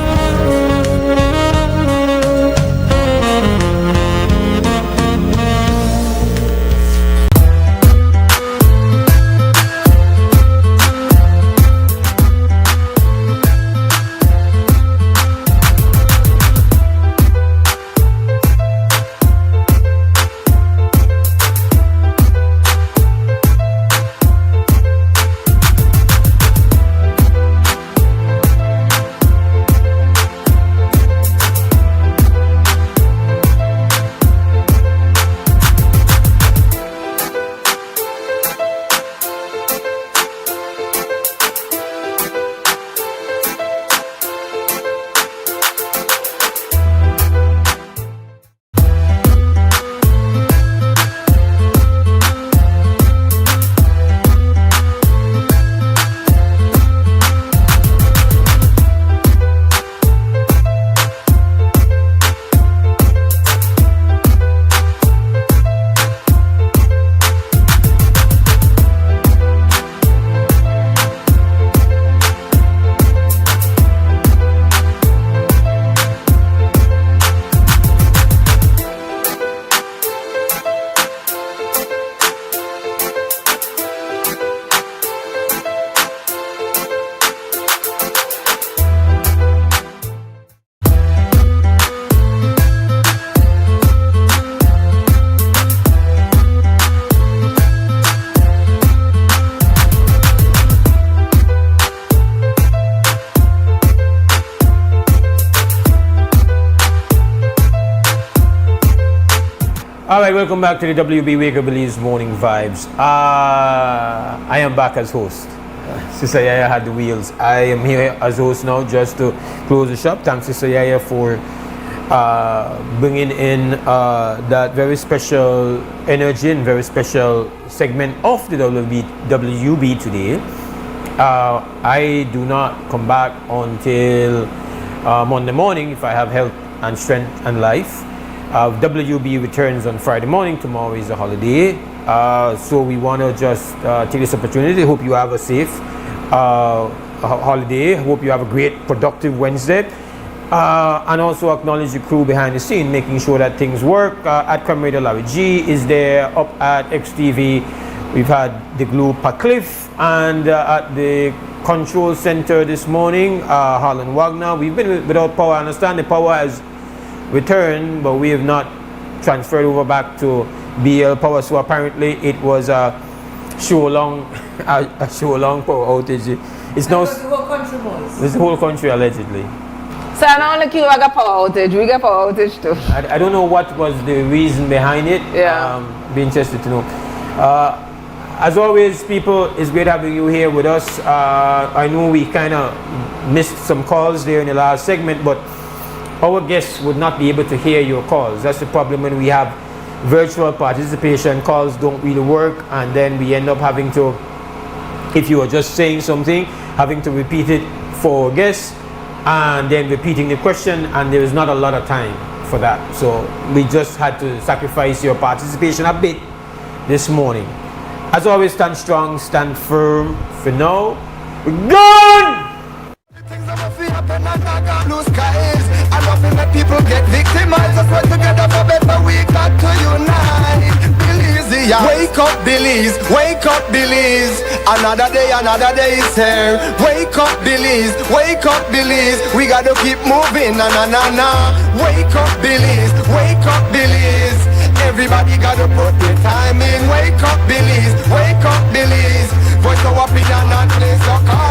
All right, welcome back to the WB Waker Believes Morning Vibes. I am back as host. Sister Yaya had the wheels. I am here as host now just to close the shop. Thanks, Sister Yaya, for bringing in that very special energy and very special segment of the WB today. I do not come back until Monday morning if I have health and strength and life. WB returns on Friday morning. Tomorrow is a holiday, so we want to just take this opportunity. Hope you have a safe holiday. Hope you have a great productive Wednesday. and also acknowledge the crew behind the scene, making sure that things work. At Comrade Larry G is there, up at XTV. We've had the glue Cliff, and at the control center this morning, Harlan Wagner. We've been without power. I understand the power has returned, but we have not transferred over back to BL Power. So apparently it was a show-long power outage. It's now the whole country was. It's the whole country allegedly. So now on the queue, I got power outage. We got power outage too. I don't know what was the reason behind it. Yeah. Be interested to know. As always, people, it's great having you here with us. I know we kind of missed some calls there in the last segment, but our guests would not be able to hear your calls. That's the problem when we have virtual participation. Calls don't really work, and then we end up having to, if you are just saying something, having to repeat it for guests, and then repeating the question, and there is not a lot of time for that. So we just had to sacrifice your participation a bit this morning. As always, stand strong, stand firm. For now, we're gone! People get victimized, just work together for better. We got to unite. Belize, yeah. Wake up, Belize. Wake up, Belize. Another day is here. Wake up, Belize. Wake up, Belize. We gotta keep moving, na na na na. Wake up, Belize. Wake up, Belize. Everybody gotta put their time in. Wake up, Belize. Wake up, Belize. Voice our opinion and place your call.